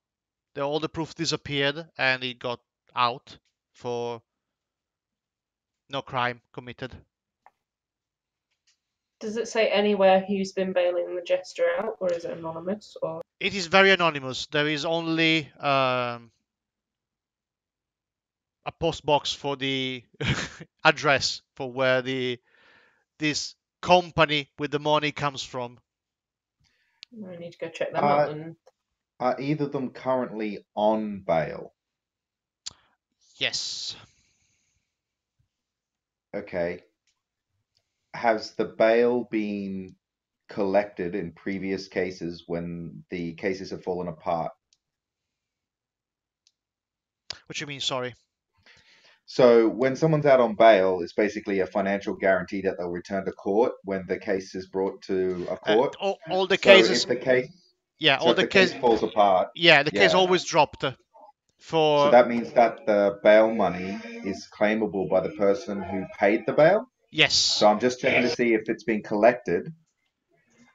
All the proof disappeared and he got out for no crime committed. Does it say anywhere who's been bailing the Jester out, or is it anonymous? Or It is very anonymous. There is only a post box for the address for where this company with the money comes from. I need to go check them out Uh, and are either of them currently on bail? Yes. Okay. Has the bail been collected in previous cases when the cases have fallen apart? What you mean? Sorry. So when someone's out on bail, it's basically a financial guarantee that they'll return to court when the case is brought to a Uh, court. all the So cases. if the case, Yeah. so All if the the case case. falls apart, Yeah. The case yeah. always dropped So for. that means that the bail money is claimable by the person who paid the bail. Yes. So I'm just checking to see if it's been collected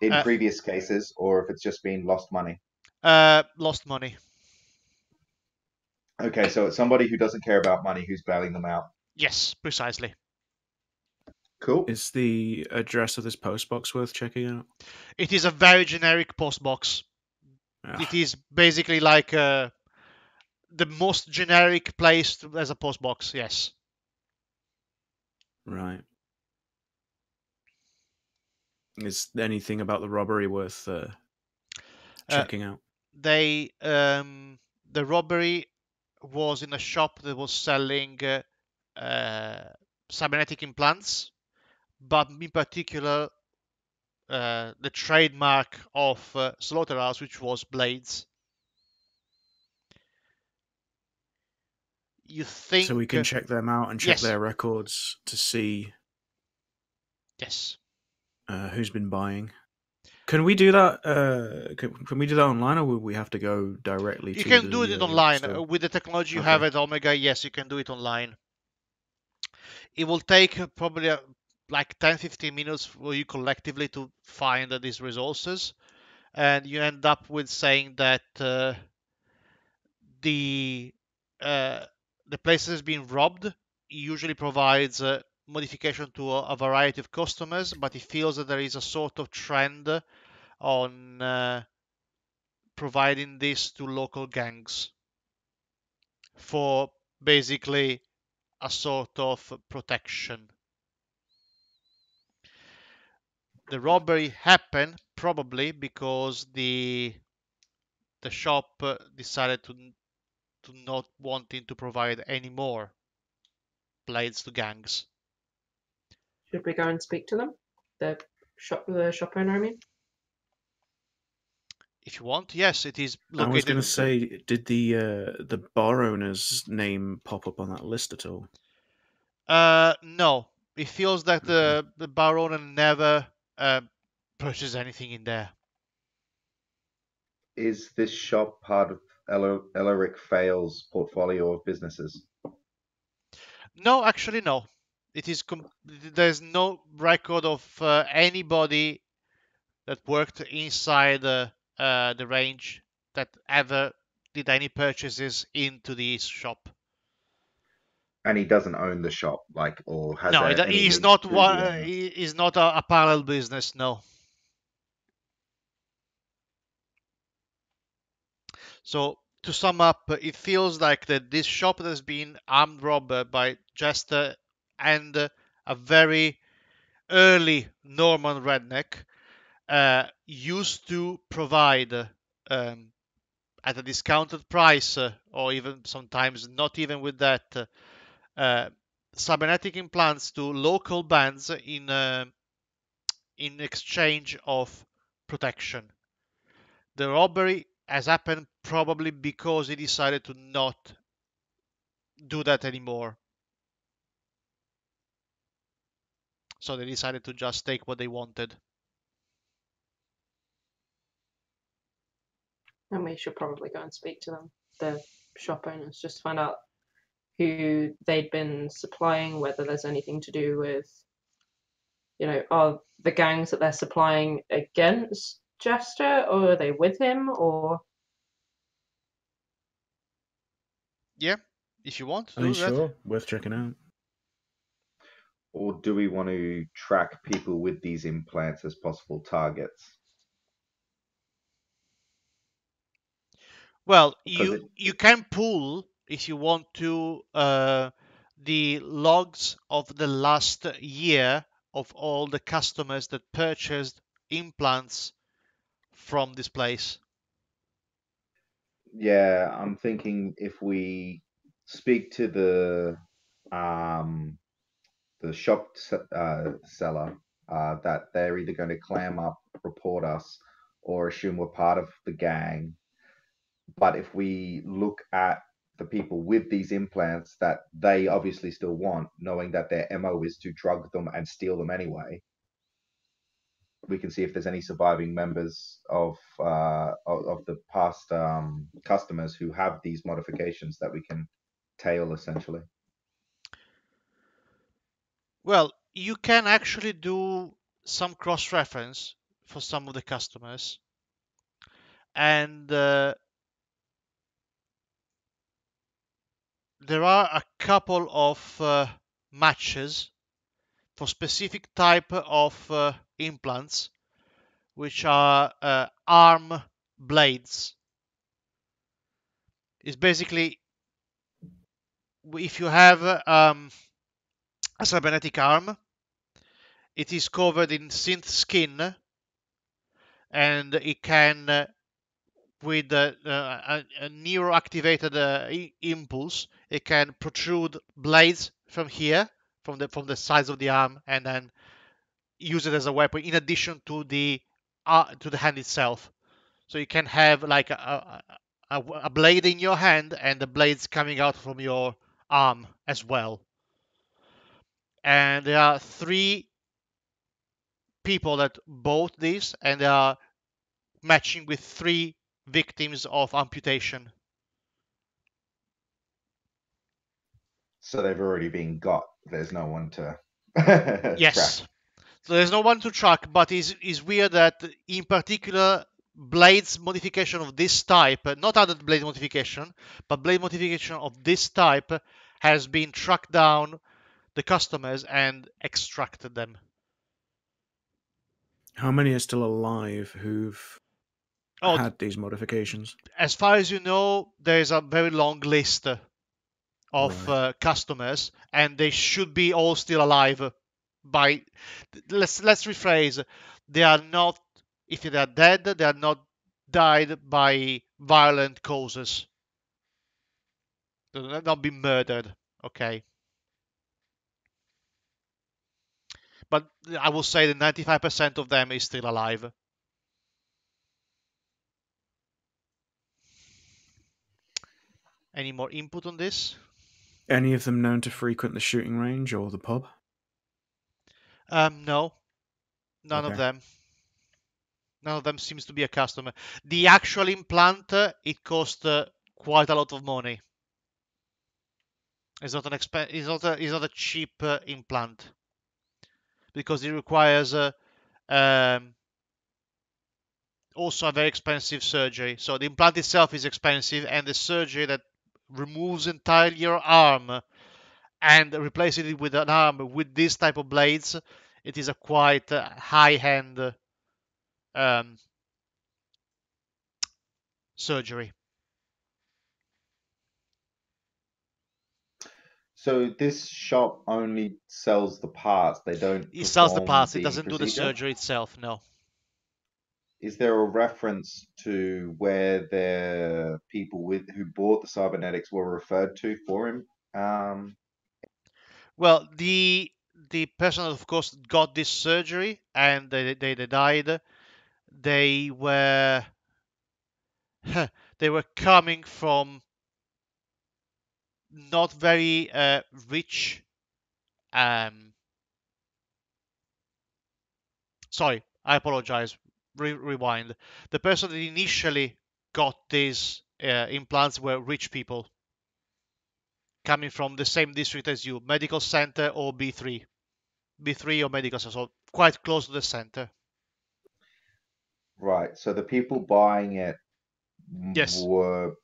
in Uh, previous cases or if it's just been lost money. Lost money. Okay, so it's somebody who doesn't care about money who's bailing them out. Yes, precisely. Cool. Is the address of this post box worth checking out? It is a very generic post box. Ah, It is basically like the most generic place as a post box. Yes. right. Is anything about the robbery worth Uh, checking out? the robbery was in a shop that was selling uh, cybernetic implants, but in particular the trademark of Slaughterhouse, which was blades. you think... So we can check them out and check Yes. their records to see Yes. who's been buying. Can we do that? Can we do that online, or will we have to go directly You to can the do it online. store? With the technology you Okay. have at Omega, yes, you can do it online. It will take probably like 10-15 minutes for you collectively to find these resources, and you end up with saying that the the place has been robbed. Usually provides modification to a variety of customers, but it feels that there is a sort of trend on providing this to local gangs for basically a sort of protection. The robbery happened probably because the shop decided to not wanting to provide any more blades to gangs. Should we go and speak to them? The shop owner, I mean. If you want, yes, it is I was going located. to say, did the bar owner's name pop up on that list at all? No, it feels that Okay. the bar owner never purchased anything in there. Is this shop part of Elaric Fail's portfolio of businesses? No, actually, no. It is. There's no record of anybody that worked inside the range that ever did any purchases into this shop. And he doesn't own the shop, like, or has No, any he's links not. to the owner. He's not a parallel business. No. So to sum up, it feels like that this shop has been armed robbed by Jester and a very early Norman redneck used to provide at a discounted price, or even sometimes not even with that, cybernetic implants to local bands in exchange of protection. The robbery has happened probably because he decided to not do that anymore. So they decided to just take what they wanted. And we should probably go and speak to them, the shop owners, just to find out who they'd been supplying, whether there's anything to do with, are the gangs that they're supplying against Jester, or are they with him, or... Yeah, if you want to I mean, do that. sure, worth checking out. Or do we want to track people with these implants as possible targets? Well, Because you can pull if you want to the logs of the last year of all the customers that purchased implants from this place. yeah, I'm thinking if we speak to the shop seller, that they're either going to clam up, report us, or assume we're part of the gang. But if we look at the people with these implants that they obviously still want, knowing that their MO is to drug them and steal them anyway, we can see if there's any surviving members of the past customers who have these modifications that we can tail essentially. Well, you can actually do some cross-reference for some of the customers, and there are a couple of matches for specific type of implants, which are arm blades. It's basically if you have a cybernetic arm, it is covered in synth skin, and it can, with a neuroactivated impulse, it can protrude blades from here, from the sides of the arm, and then use it as a weapon in addition to the hand itself. So you can have like a blade in your hand and the blades coming out from your arm as well. And there are 3 people that bought this, and they are matching with 3 victims of amputation. So they've already been got. There's no one to track. Yes. So there's no one to track, but it's weird that in particular blades modification of this type, not other blade modification, but blade modification of this type has been tracked down the customers and extracted them. How many are still alive who've Oh, had these modifications? as far as you know, there is a very long list of Right. customers, and they should be all still alive. By let's rephrase, they are not. If they are dead, they are not died by violent causes. They will not be murdered. Okay, but I will say that 95% of them is still alive. Any more input on this? Any of them known to frequent the shooting range or the pub? No, none of Okay. them. None of them seems to be a customer. The actual implant, it cost quite a lot of money. It's not an it's not a cheap implant because it requires um, also a very expensive surgery. So the implant itself is expensive, and the surgery that removes entirely your arm and replaces it with an arm with this type of blades, it is a quite high-end um, surgery. So this shop only sells the parts. They don't It sells the perform parts. It the doesn't do the procedure. surgery itself. No. Is there a reference to where the people with who bought the cybernetics were referred to for him? Well, the person, of course, got this surgery and they died. They were they were coming from not very rich. Um, Sorry, I apologize. Rewind. The person that initially got these implants were rich people coming from the same district as you, medical center or B3, B3 or medical center, so quite close to the center. Right. So the people buying it Yes. were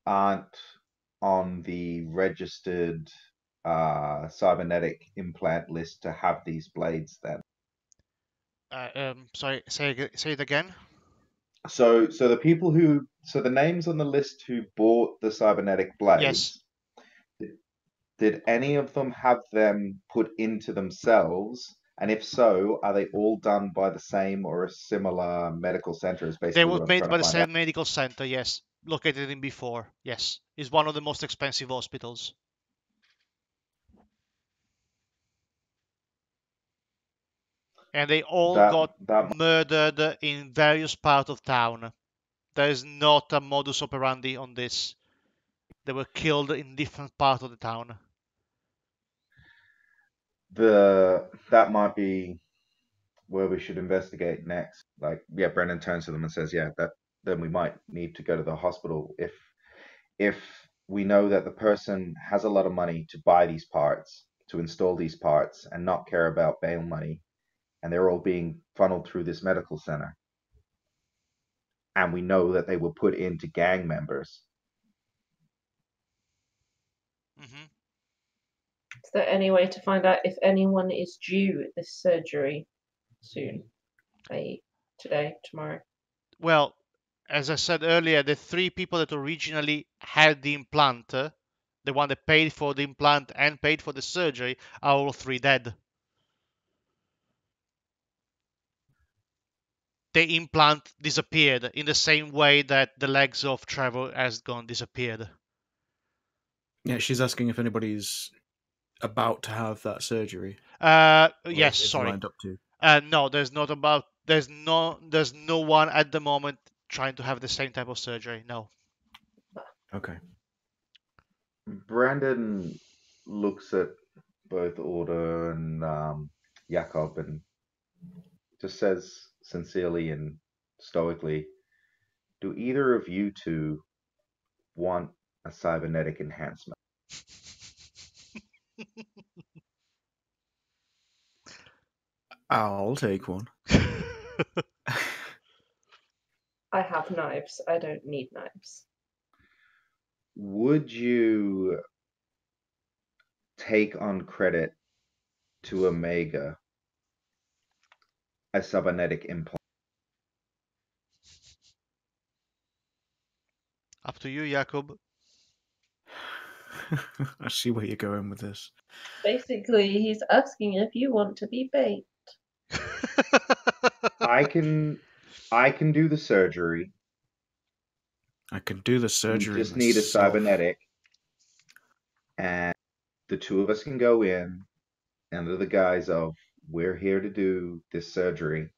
aren't on the registered cybernetic implant list to have these blades then. Sorry. Say it again. So the people who so the names on the list who bought the cybernetic Yes. blades, did any of them have them put into themselves? And if so, are they all done by the same or a similar medical center? Is They basically were what I'm made trying by to the find out. same medical center. Yes. Located in B4. Yes. Is one of the most expensive hospitals. And they all That got that murdered in various parts of town. There is not a modus operandi on this. They were killed in different parts of the town. that might be where we should investigate next. Like, yeah, Brendan turns to them and says, "Yeah, that then we might need to go to the hospital if we know that the person has a lot of money to buy these parts, to install these parts, and not care about bail money, and they're all being funneled through this medical center, and we know that they were put into gang members." Hmm. Is there any way to find out if anyone is due this surgery soon? i.e., today, tomorrow? Well, as I said earlier, the 3 people that originally had the implant, the one that paid for the implant and paid for the surgery, are all 3 dead. The implant disappeared in the same way that the legs of Trevor has gone disappeared. Yeah, she's asking if anybody's about to have that surgery, or Yes, if they're sorry. lined up to. No, there's no one at the moment trying to have the same type of surgery. No. Brandon looks at both Order and Jakob and just says sincerely and stoically, "Do either of you two want a cybernetic enhancement?" I'll take one. I have knives. I don't need knives. Would you take on credit to Omega a cybernetic implant? Up to you, Jakob. I see where you're going with this. Basically, he's asking if you want to be bait. I can do the surgery. I can do the We surgery just need a myself. cybernetic, and the two of us can go in under the guise of we're here to do this surgery,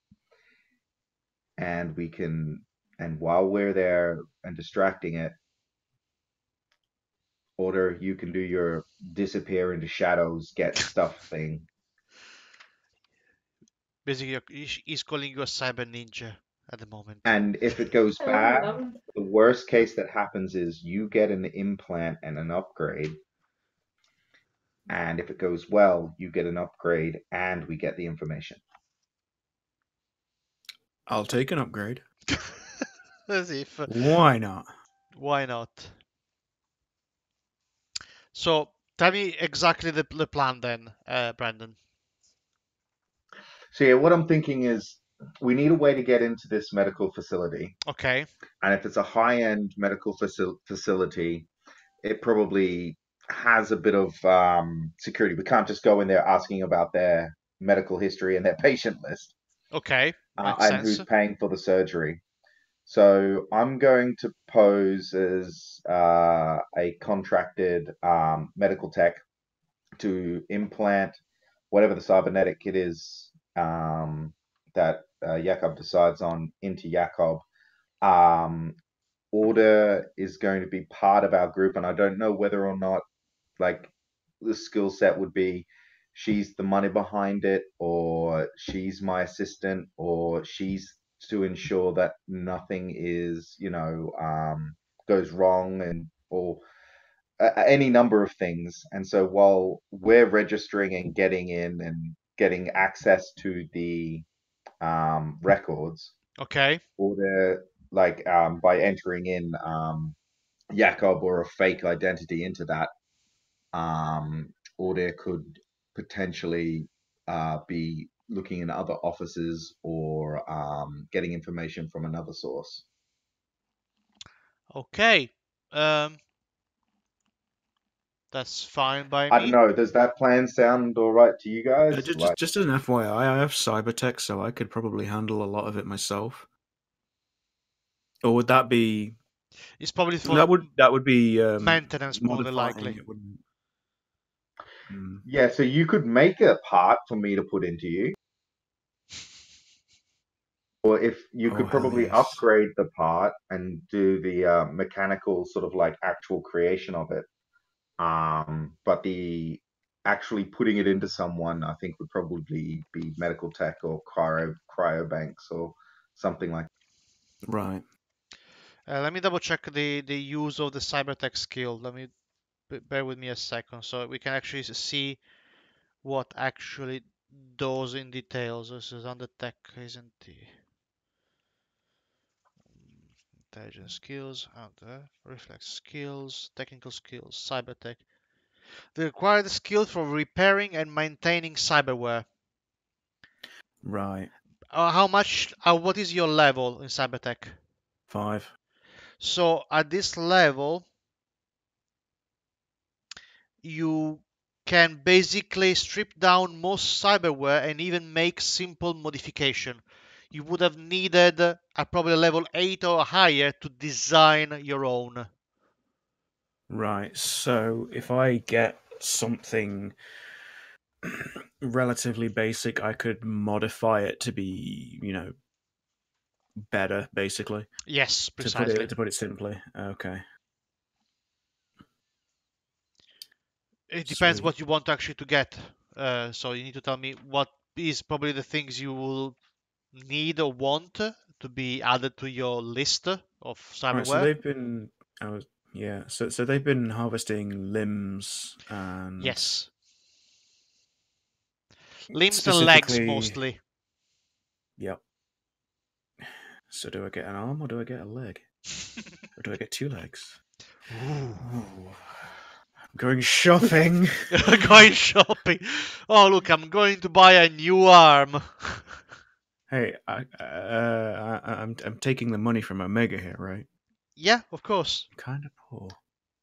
and we can, and while we're there and distracting it, Order, you can do your disappear into shadows, get stuff thing. Basically, he's calling you a cyber ninja at the moment. And if it goes bad, the worst case that happens is you get an implant and an upgrade. And if it goes well, you get an upgrade and we get the information. I'll take an upgrade. As if. Why not? Why not? So, tell me exactly the plan then, Brandon. So yeah, what I'm thinking is we need a way to get into this medical facility. Okay. And if it's a high-end medical facility, it probably has a bit of security. We can't just go in there asking about their medical history and their patient list Okay. Makes and sense. who's paying for the surgery. So I'm going to pose as a contracted medical tech to implant whatever the cybernetic it is that Jakob decides on into Jakob. Order is going to be part of our group, and I don't know whether or not like the skill set would be she's the money behind it, or she's my assistant, or she's to ensure that nothing is, goes wrong, and or any number of things. And so while we're registering and getting in and getting access to the records, Okay. or they're like by entering in Jakob or a fake identity into that, or there could potentially be looking in other offices or getting information from another source. Okay. Um, that's fine by I don't me. know. Does that plan sound all right to you guys? Just as an FYI, I have cybertech, so I could probably handle a lot of it myself. Or would that be? It's probably for That would be maintenance, more than modifying. likely. It wouldn't. Yeah, so you could make a part for me to put into you. Or if you could probably yes. upgrade the part and do the mechanical sort of like actual creation of it. But the actually putting it into someone, I think, would probably be medical tech or cryobanks or something like that. Right. Let me double check the use of the cybertech skill. Let me bear with me a second, so we can actually see what actually does in details. This is under tech, isn't it? Intelligence skills, under reflex skills, technical skills, cybertech. The required skill for repairing and maintaining cyberware. Right. How much? What is your level in cybertech? 5. So at this level, you can basically strip down most cyberware and even make simple modification. You would have needed at probably level 8 or higher to design your own. Right. So if I get something relatively basic, I could modify it to be, better, basically. Yes, precisely. To put it simply. Okay. It depends Sweet. what you want actually to get. So you need to tell me what is probably the things you will need or want to be added to your list of All right, so cyberware. they've been. I was yeah. So they've been harvesting limbs and Yes, limbs and legs specifically. mostly. Yep. So do I get an arm or do I get a leg? Or do I get 2 legs? Ooh. Oh, I'm going shopping. Going shopping. Oh, look, I'm going to buy a new arm. Hey, I'm taking the money from Omega here, right? Yeah, of course. Kind of poor.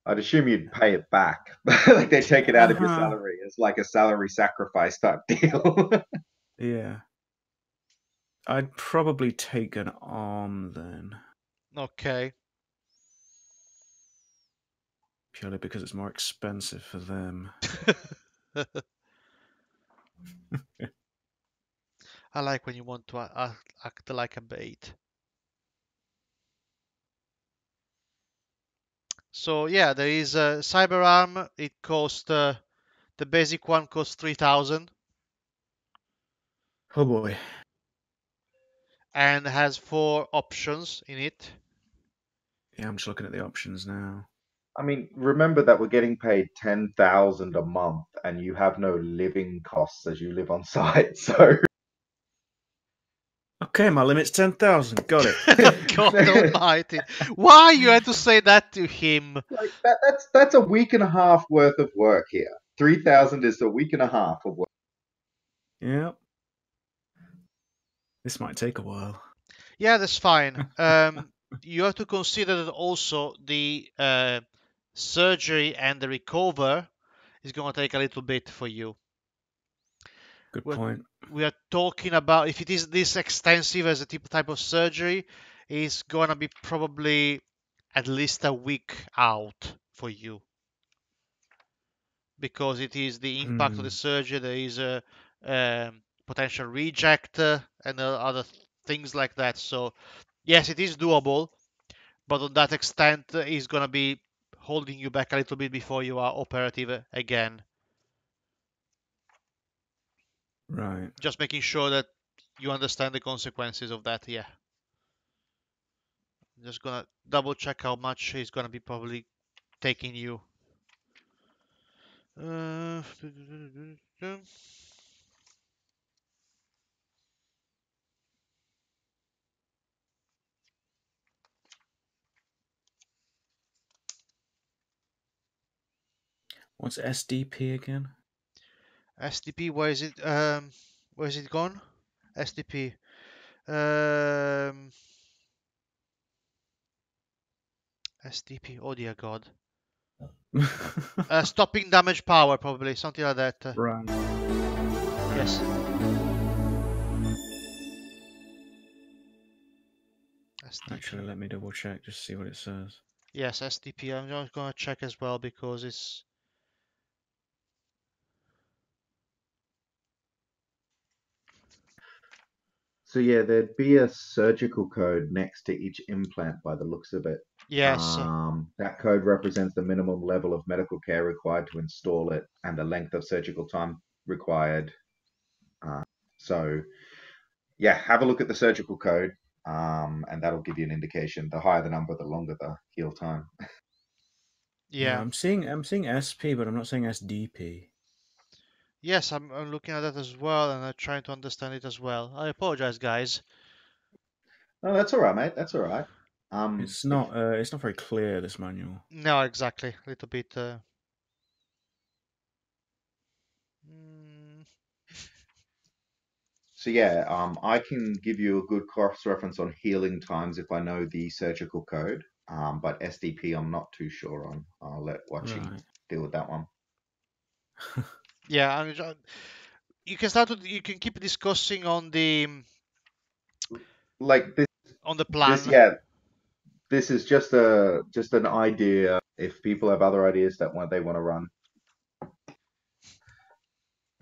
I'd assume you'd pay it back. Like they take it out of your Uh-huh. salary. It's like a salary sacrifice type deal. Yeah. I'd probably take an arm then, Okay. purely because it's more expensive for them. I like when you want to act like a bait. So yeah, there is a cyber arm. It costs the basic one costs 3,000 Oh boy. and has 4 options in it. Yeah, I'm just looking at the options now. I mean, remember that we're getting paid 10,000 a month, and you have no living costs as you live on site. So Okay, my limit's 10,000. Got it. God Almighty! Why you had to say that to him? like that's a week and a half worth of work here. 3,000 is a week and a half of work. Yep. This might take a while. Yeah, that's fine. You have to consider that also the surgery and the recover is going to take a little bit for you. Good We're, point. we are talking about if it is this extensive as a type of surgery, it's going to be probably at least a week out for you because it is the impact of the surgery. There is a potential reject and other things like that. So yes, it is doable, but on that extent, it's going to be holding you back a little bit before you are operative again. Right. Just making sure that you understand the consequences of that. Yeah. Just gonna double check how much he's gonna be probably taking you. Uh, What's SDP again? SDP, where is it? Where is it gone? SDP. SDP. Oh dear God. Stopping damage power, probably something like that. Right. Yes. Actually, SDP. let me double check just see what it says. Yes, SDP. I'm just gonna check as well because it's. So yeah, there'd be a surgical code next to each implant by the looks of it. Yes. That code represents the minimum level of medical care required to install it and the length of surgical time required. So yeah, have a look at the surgical code, and that'll give you an indication. The higher the number, the longer the heal time. Yeah, Yeah. I'm seeing SP, but I'm not seeing SDP. Yes, I'm looking at that as well, and I'm trying to understand it as well. I apologize, guys. No, that's all right, mate. That's all right. It's If not very clear, this manual. No, exactly. A little bit. Mm, so, yeah, I can give you a good cross reference on healing times if I know the surgical code. But SDP, I'm not too sure on. I'll let Watchy Right. deal with that one. yeah, you can start. You can keep discussing Like on the this, plan. yeah, this is just an idea. If people have other ideas that they want to run,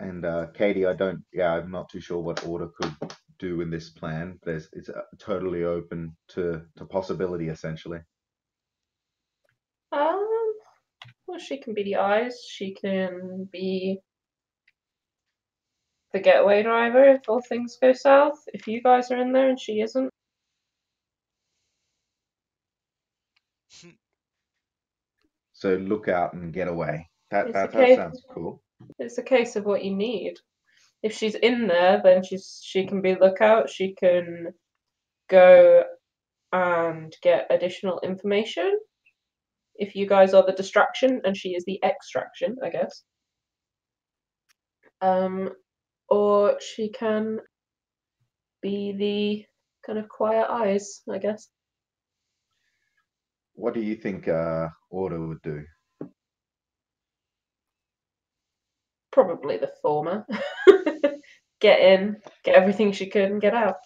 and Katie, I'm not too sure what order could do in this plan. It's totally open to possibility essentially. Um, Well, she can be the eyes. She can be the getaway driver if all things go south. If you guys are in there and she isn't. So look out and get away. That It's a that that case. sounds cool. It's a case of what you need. If she's in there, then she can be lookout. She can go and get additional information. If you guys are the distraction and she is the extraction, I guess. Or she can be the kind of quiet eyes, I guess. What do you think Order would do? Probably the former. Get in, get everything she could, and get out.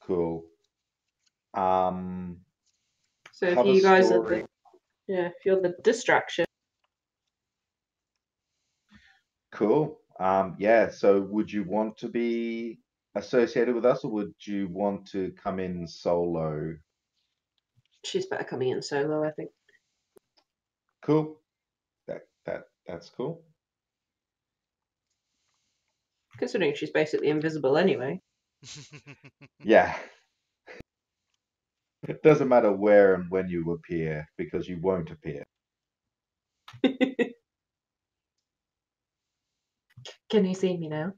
Cool. So if Cover you guys are story. if you're the distraction. Cool. Yeah, so would you want to be associated with us or would you want to come in solo? She's better coming in solo, I think. Cool. That's cool. Considering she's basically invisible anyway. Yeah. It doesn't matter where and when you appear because you won't appear. Can you see me now?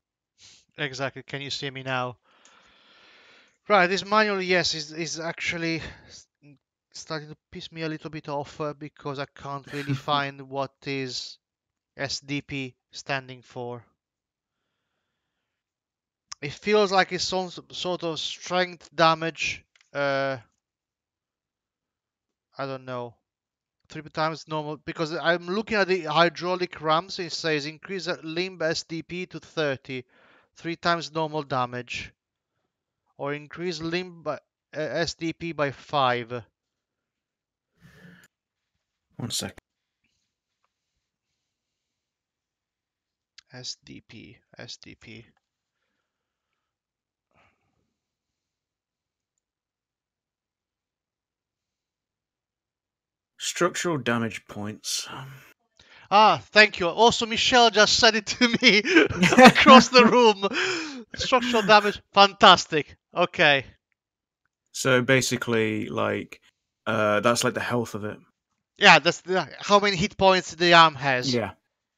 Exactly. Can you see me now? Right, this manual, yes, is actually starting to piss me a little bit off because I can't really find what is SDP standing for. It feels like it's some sort of strength damage. I don't know. 3 times normal because I'm looking at the hydraulic rams. It says increase limb SDP to 30, 3 times normal damage, or increase limb SDP by 5. One sec. SDP. Structural damage points. Ah, thank you. Also, Michelle just said it to me across the room. Structural damage, fantastic. Okay. So basically, like, that's like the health of it. Yeah, that's how many hit points the arm has. Yeah.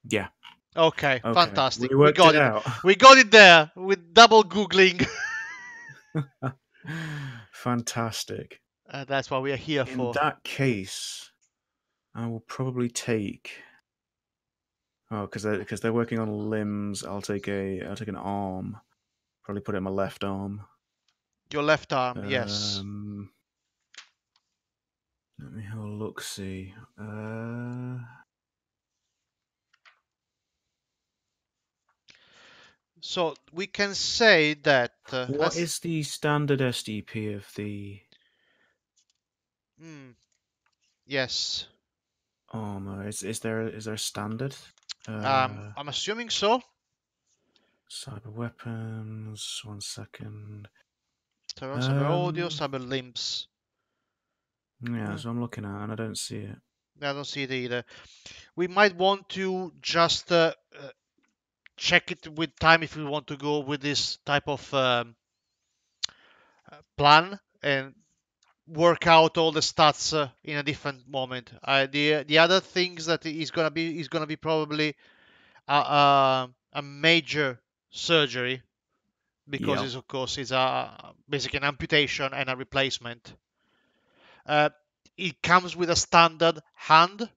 Yeah. Okay, Okay. fantastic. We We worked got it it. out. We got it there with double googling. Fantastic. That's what we are here In for. that case, I will probably take. Oh, because they're working on limbs. I'll take an arm. Probably put it in my left arm. Your left arm, yes. Let me have a look. See. So we can say that. What is the standard SDP of the Yes. armor? Is there a standard? I'm assuming so. Cyber weapons. 1 second. Cyber audio, cyber limbs. Yeah, that's what I'm looking at, and I don't see it. I don't see it either. We might want to just check it with time if we want to go with this type of plan and work out all the stats in a different moment. The other things that is gonna be probably a major surgery because Yeah. it's of course is a basically an amputation and a replacement. It comes with a standard hand.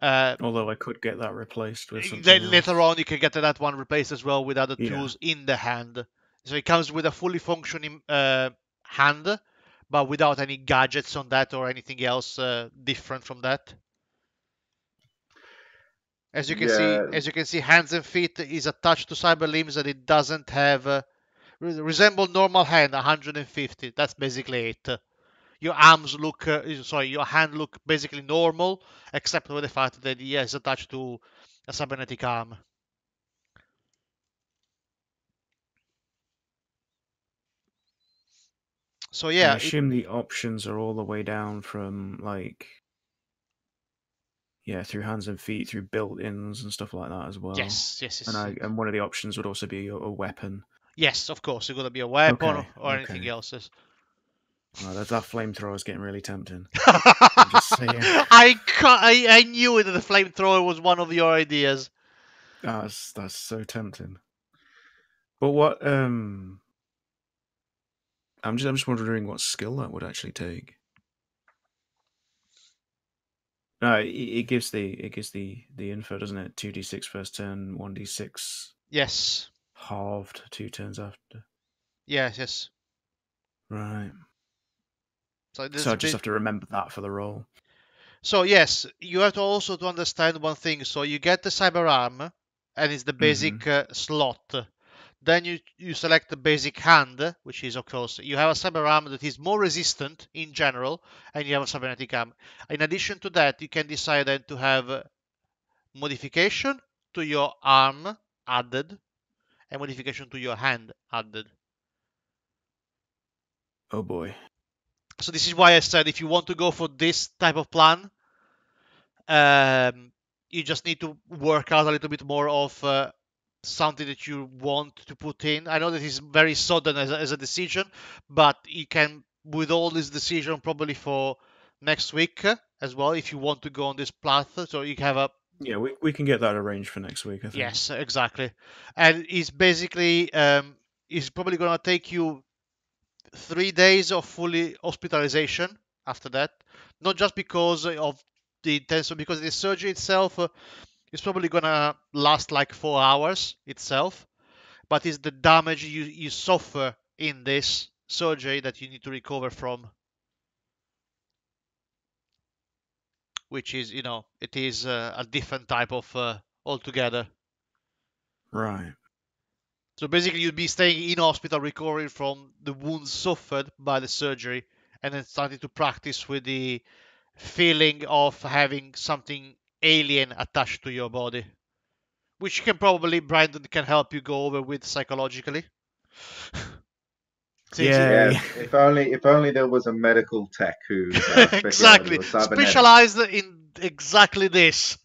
Although I could get that replaced with something Then later else. on you can get that one replaced as well with other Yeah. tools in the hand. So it comes with a fully functioning hand, but without any gadgets on that or anything else different from that. Yeah, As you can see, hands and feet is attached to cyber limbs, and it doesn't have resemble normal hand 150. That's basically it. Your arms look, your hand look basically normal, except for the fact that it's attached to a cybernetic arm. So I yeah, assume the options are all the way down from through hands and feet, through built-ins and stuff like that as well. yes. And one of the options would also be a weapon. Yes, of course, it's gonna be a weapon or anything Okay. else. Well, that flamethrower is getting really tempting. I'm just saying. I knew that the flamethrower was one of your ideas. That's so tempting. But what I'm just wondering what skill that would actually take. No, it gives the info, doesn't it? 2d6 first turn, 1d6 Yes. halved 2 turns after. Yes. Right. So this So is I just have to remember that for the roll. So yes, you have to also to understand one thing. So you get the cyber arm, and it's the basic slot. Then you select the basic hand, which is of course you have a cyber arm that is more resistant in general, and you have a cybernetic arm. In addition to that, you can decide then to have modification to your arm added, and modification to your hand added. Oh boy. So this is why I said if you want to go for this type of plan, you just need to work out a little bit more of something that you want to put in. I know that it's very sudden as a decision, but you can withhold this decision probably for next week as well if you want to go on this path. So you have a Yeah, we can get that arranged for next week, I think. yes, exactly, and it's basically it's probably gonna take you 3 days of fully hospitalization after that. Not just because of the intensive, because the surgery itself is probably gonna last like 4 hours itself, but it's the damage you suffer in this surgery that you need to recover from, which is it is a different type of altogether. Right. So basically, you'd be staying in hospital recovering from the wounds suffered by the surgery, and then starting to practice with the feeling of having something alien attached to your body, which can probably Brandon can help you go over with psychologically. Since Yeah. Yes, if only there was a medical tech whose specialty exactly was cybernetics. specialized in exactly this.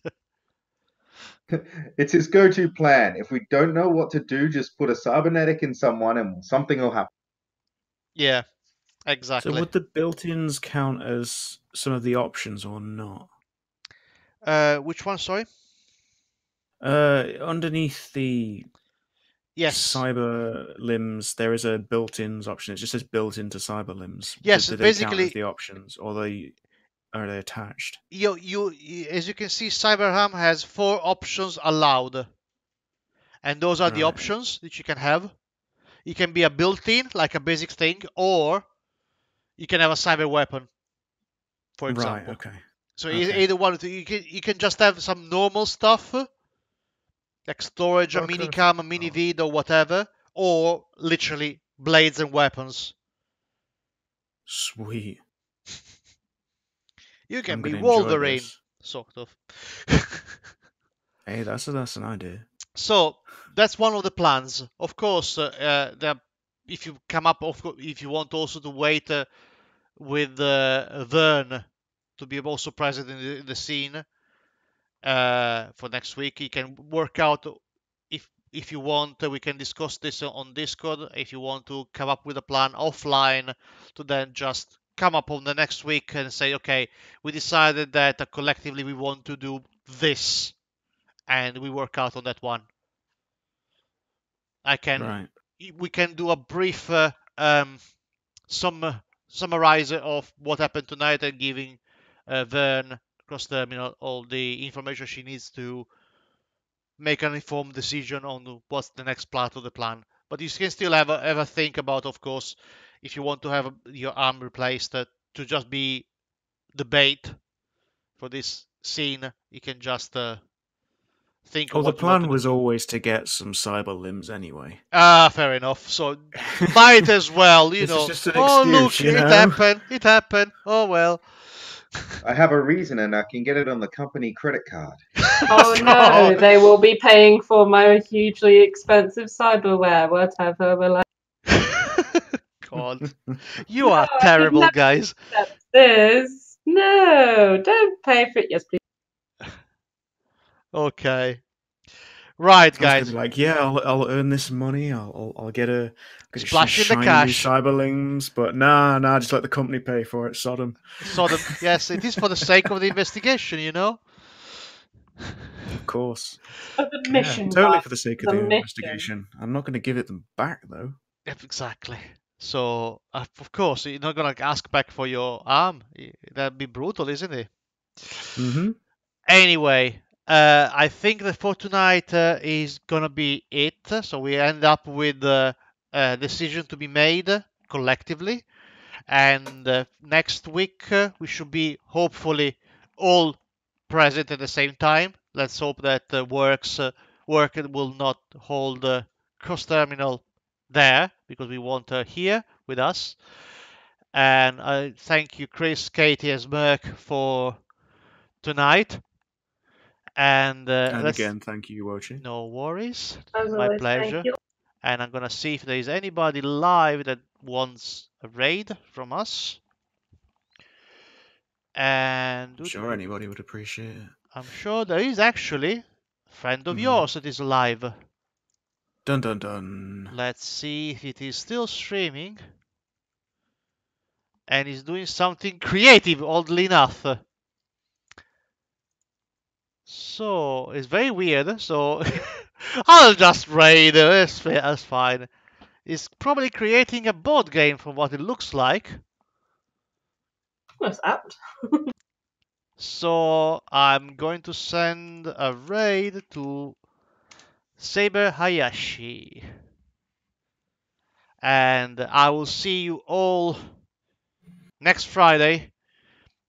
It's his go-to plan. If we don't know what to do, just put a cybernetic in someone and something will happen. Yeah, So exactly. would the built-ins count as some of the options or not? Which one? Sorry. Underneath the Yes. cyber limbs, there is a built-ins option. It just says built into cyber limbs. Yes. Do they count as Basically, the options, or are they attached? you as you can see, CyberHam has 4 options allowed, and those are the Right. options that you can have. It can be a built-in, like a basic thing, or you can have a cyber weapon, for Right. example. Okay. So Okay. either one, you can just have some normal stuff like storage, a Okay. minicam, a mini vid, or whatever, or literally blades and weapons. Sweet. You can I'm be gonna enjoy Wolverine, this. sort of. Hey, that's an idea. So that's one of the plans. Of course, if you come up, if you want also to wait with Vern to be also present in the scene for next week, you can work out if you want. We can discuss this on Discord. If you want to come up with a plan offline, to then just come up on the next week and say, okay, we decided that collectively we want to do this, and we work out on that one. I can Right. we can do a brief summarizer of what happened tonight and giving Vern across terminal all the information she needs to make an informed decision on what's the next part of the plan. But you can still have a think about, of course, if you want to have your arm replaced to just be the bait for this scene. You can just think of Oh, the what you want to plan do. was always to get some cyber limbs anyway. Ah, fair enough. So might as well, This is just an Oh, excuse, look, you it know. happened. It happened. Oh well. I have a reason, and I can get it on the company credit card. Oh no, God. they will be paying for my hugely expensive cyberware, whatever. Will I? God. You are No, I would terrible, never guys. accept this. No, don't pay for it. Yes, please. Okay. Right, I was gonna guys. be like, yeah, I'll earn this money. I'll get some Splash in the shiny new cash. cyberlings, but nah, just let the company pay for it. Sodom. Sodom. Yes, it is for the sake of the investigation, you know? Of course. For the Yeah, mission, totally guys. for the sake of The the mission. investigation. I'm not gonna give it them back though. Yep, exactly. So, of course, you're not gonna ask back for your arm. That'd be brutal, isn't it? Mm-hmm. Anyway, I think that for tonight is gonna be it. So we end up with a decision to be made collectively, and next week we should be hopefully all present at the same time. Let's hope that work will not hold cross terminal there because we want her here with us. And I thank you, Chris, Katie, and Merck for tonight. And And let's again, thank you, Wochi. no worries, As my always, thank pleasure. you. And I'm gonna see if there is anybody live that wants a raid from us. And I'm sure anybody would appreciate it. I'm sure there is actually a friend of yours that is live. Dun dun dun. Let's see if it is still streaming and is doing something creative, oddly enough. So it's very weird. So I'll just raid. That's fine. It's probably creating a board game from what it looks like. That's apt. So I'm going to send a raid to Saber Hayashi. And I will see you all next Friday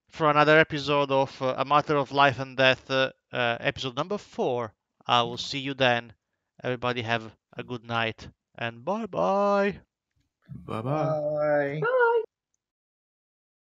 for another episode of A Matter of Life and Death, episode number 4. I will see you then. Everybody have a good night and bye bye. Bye bye. Bye.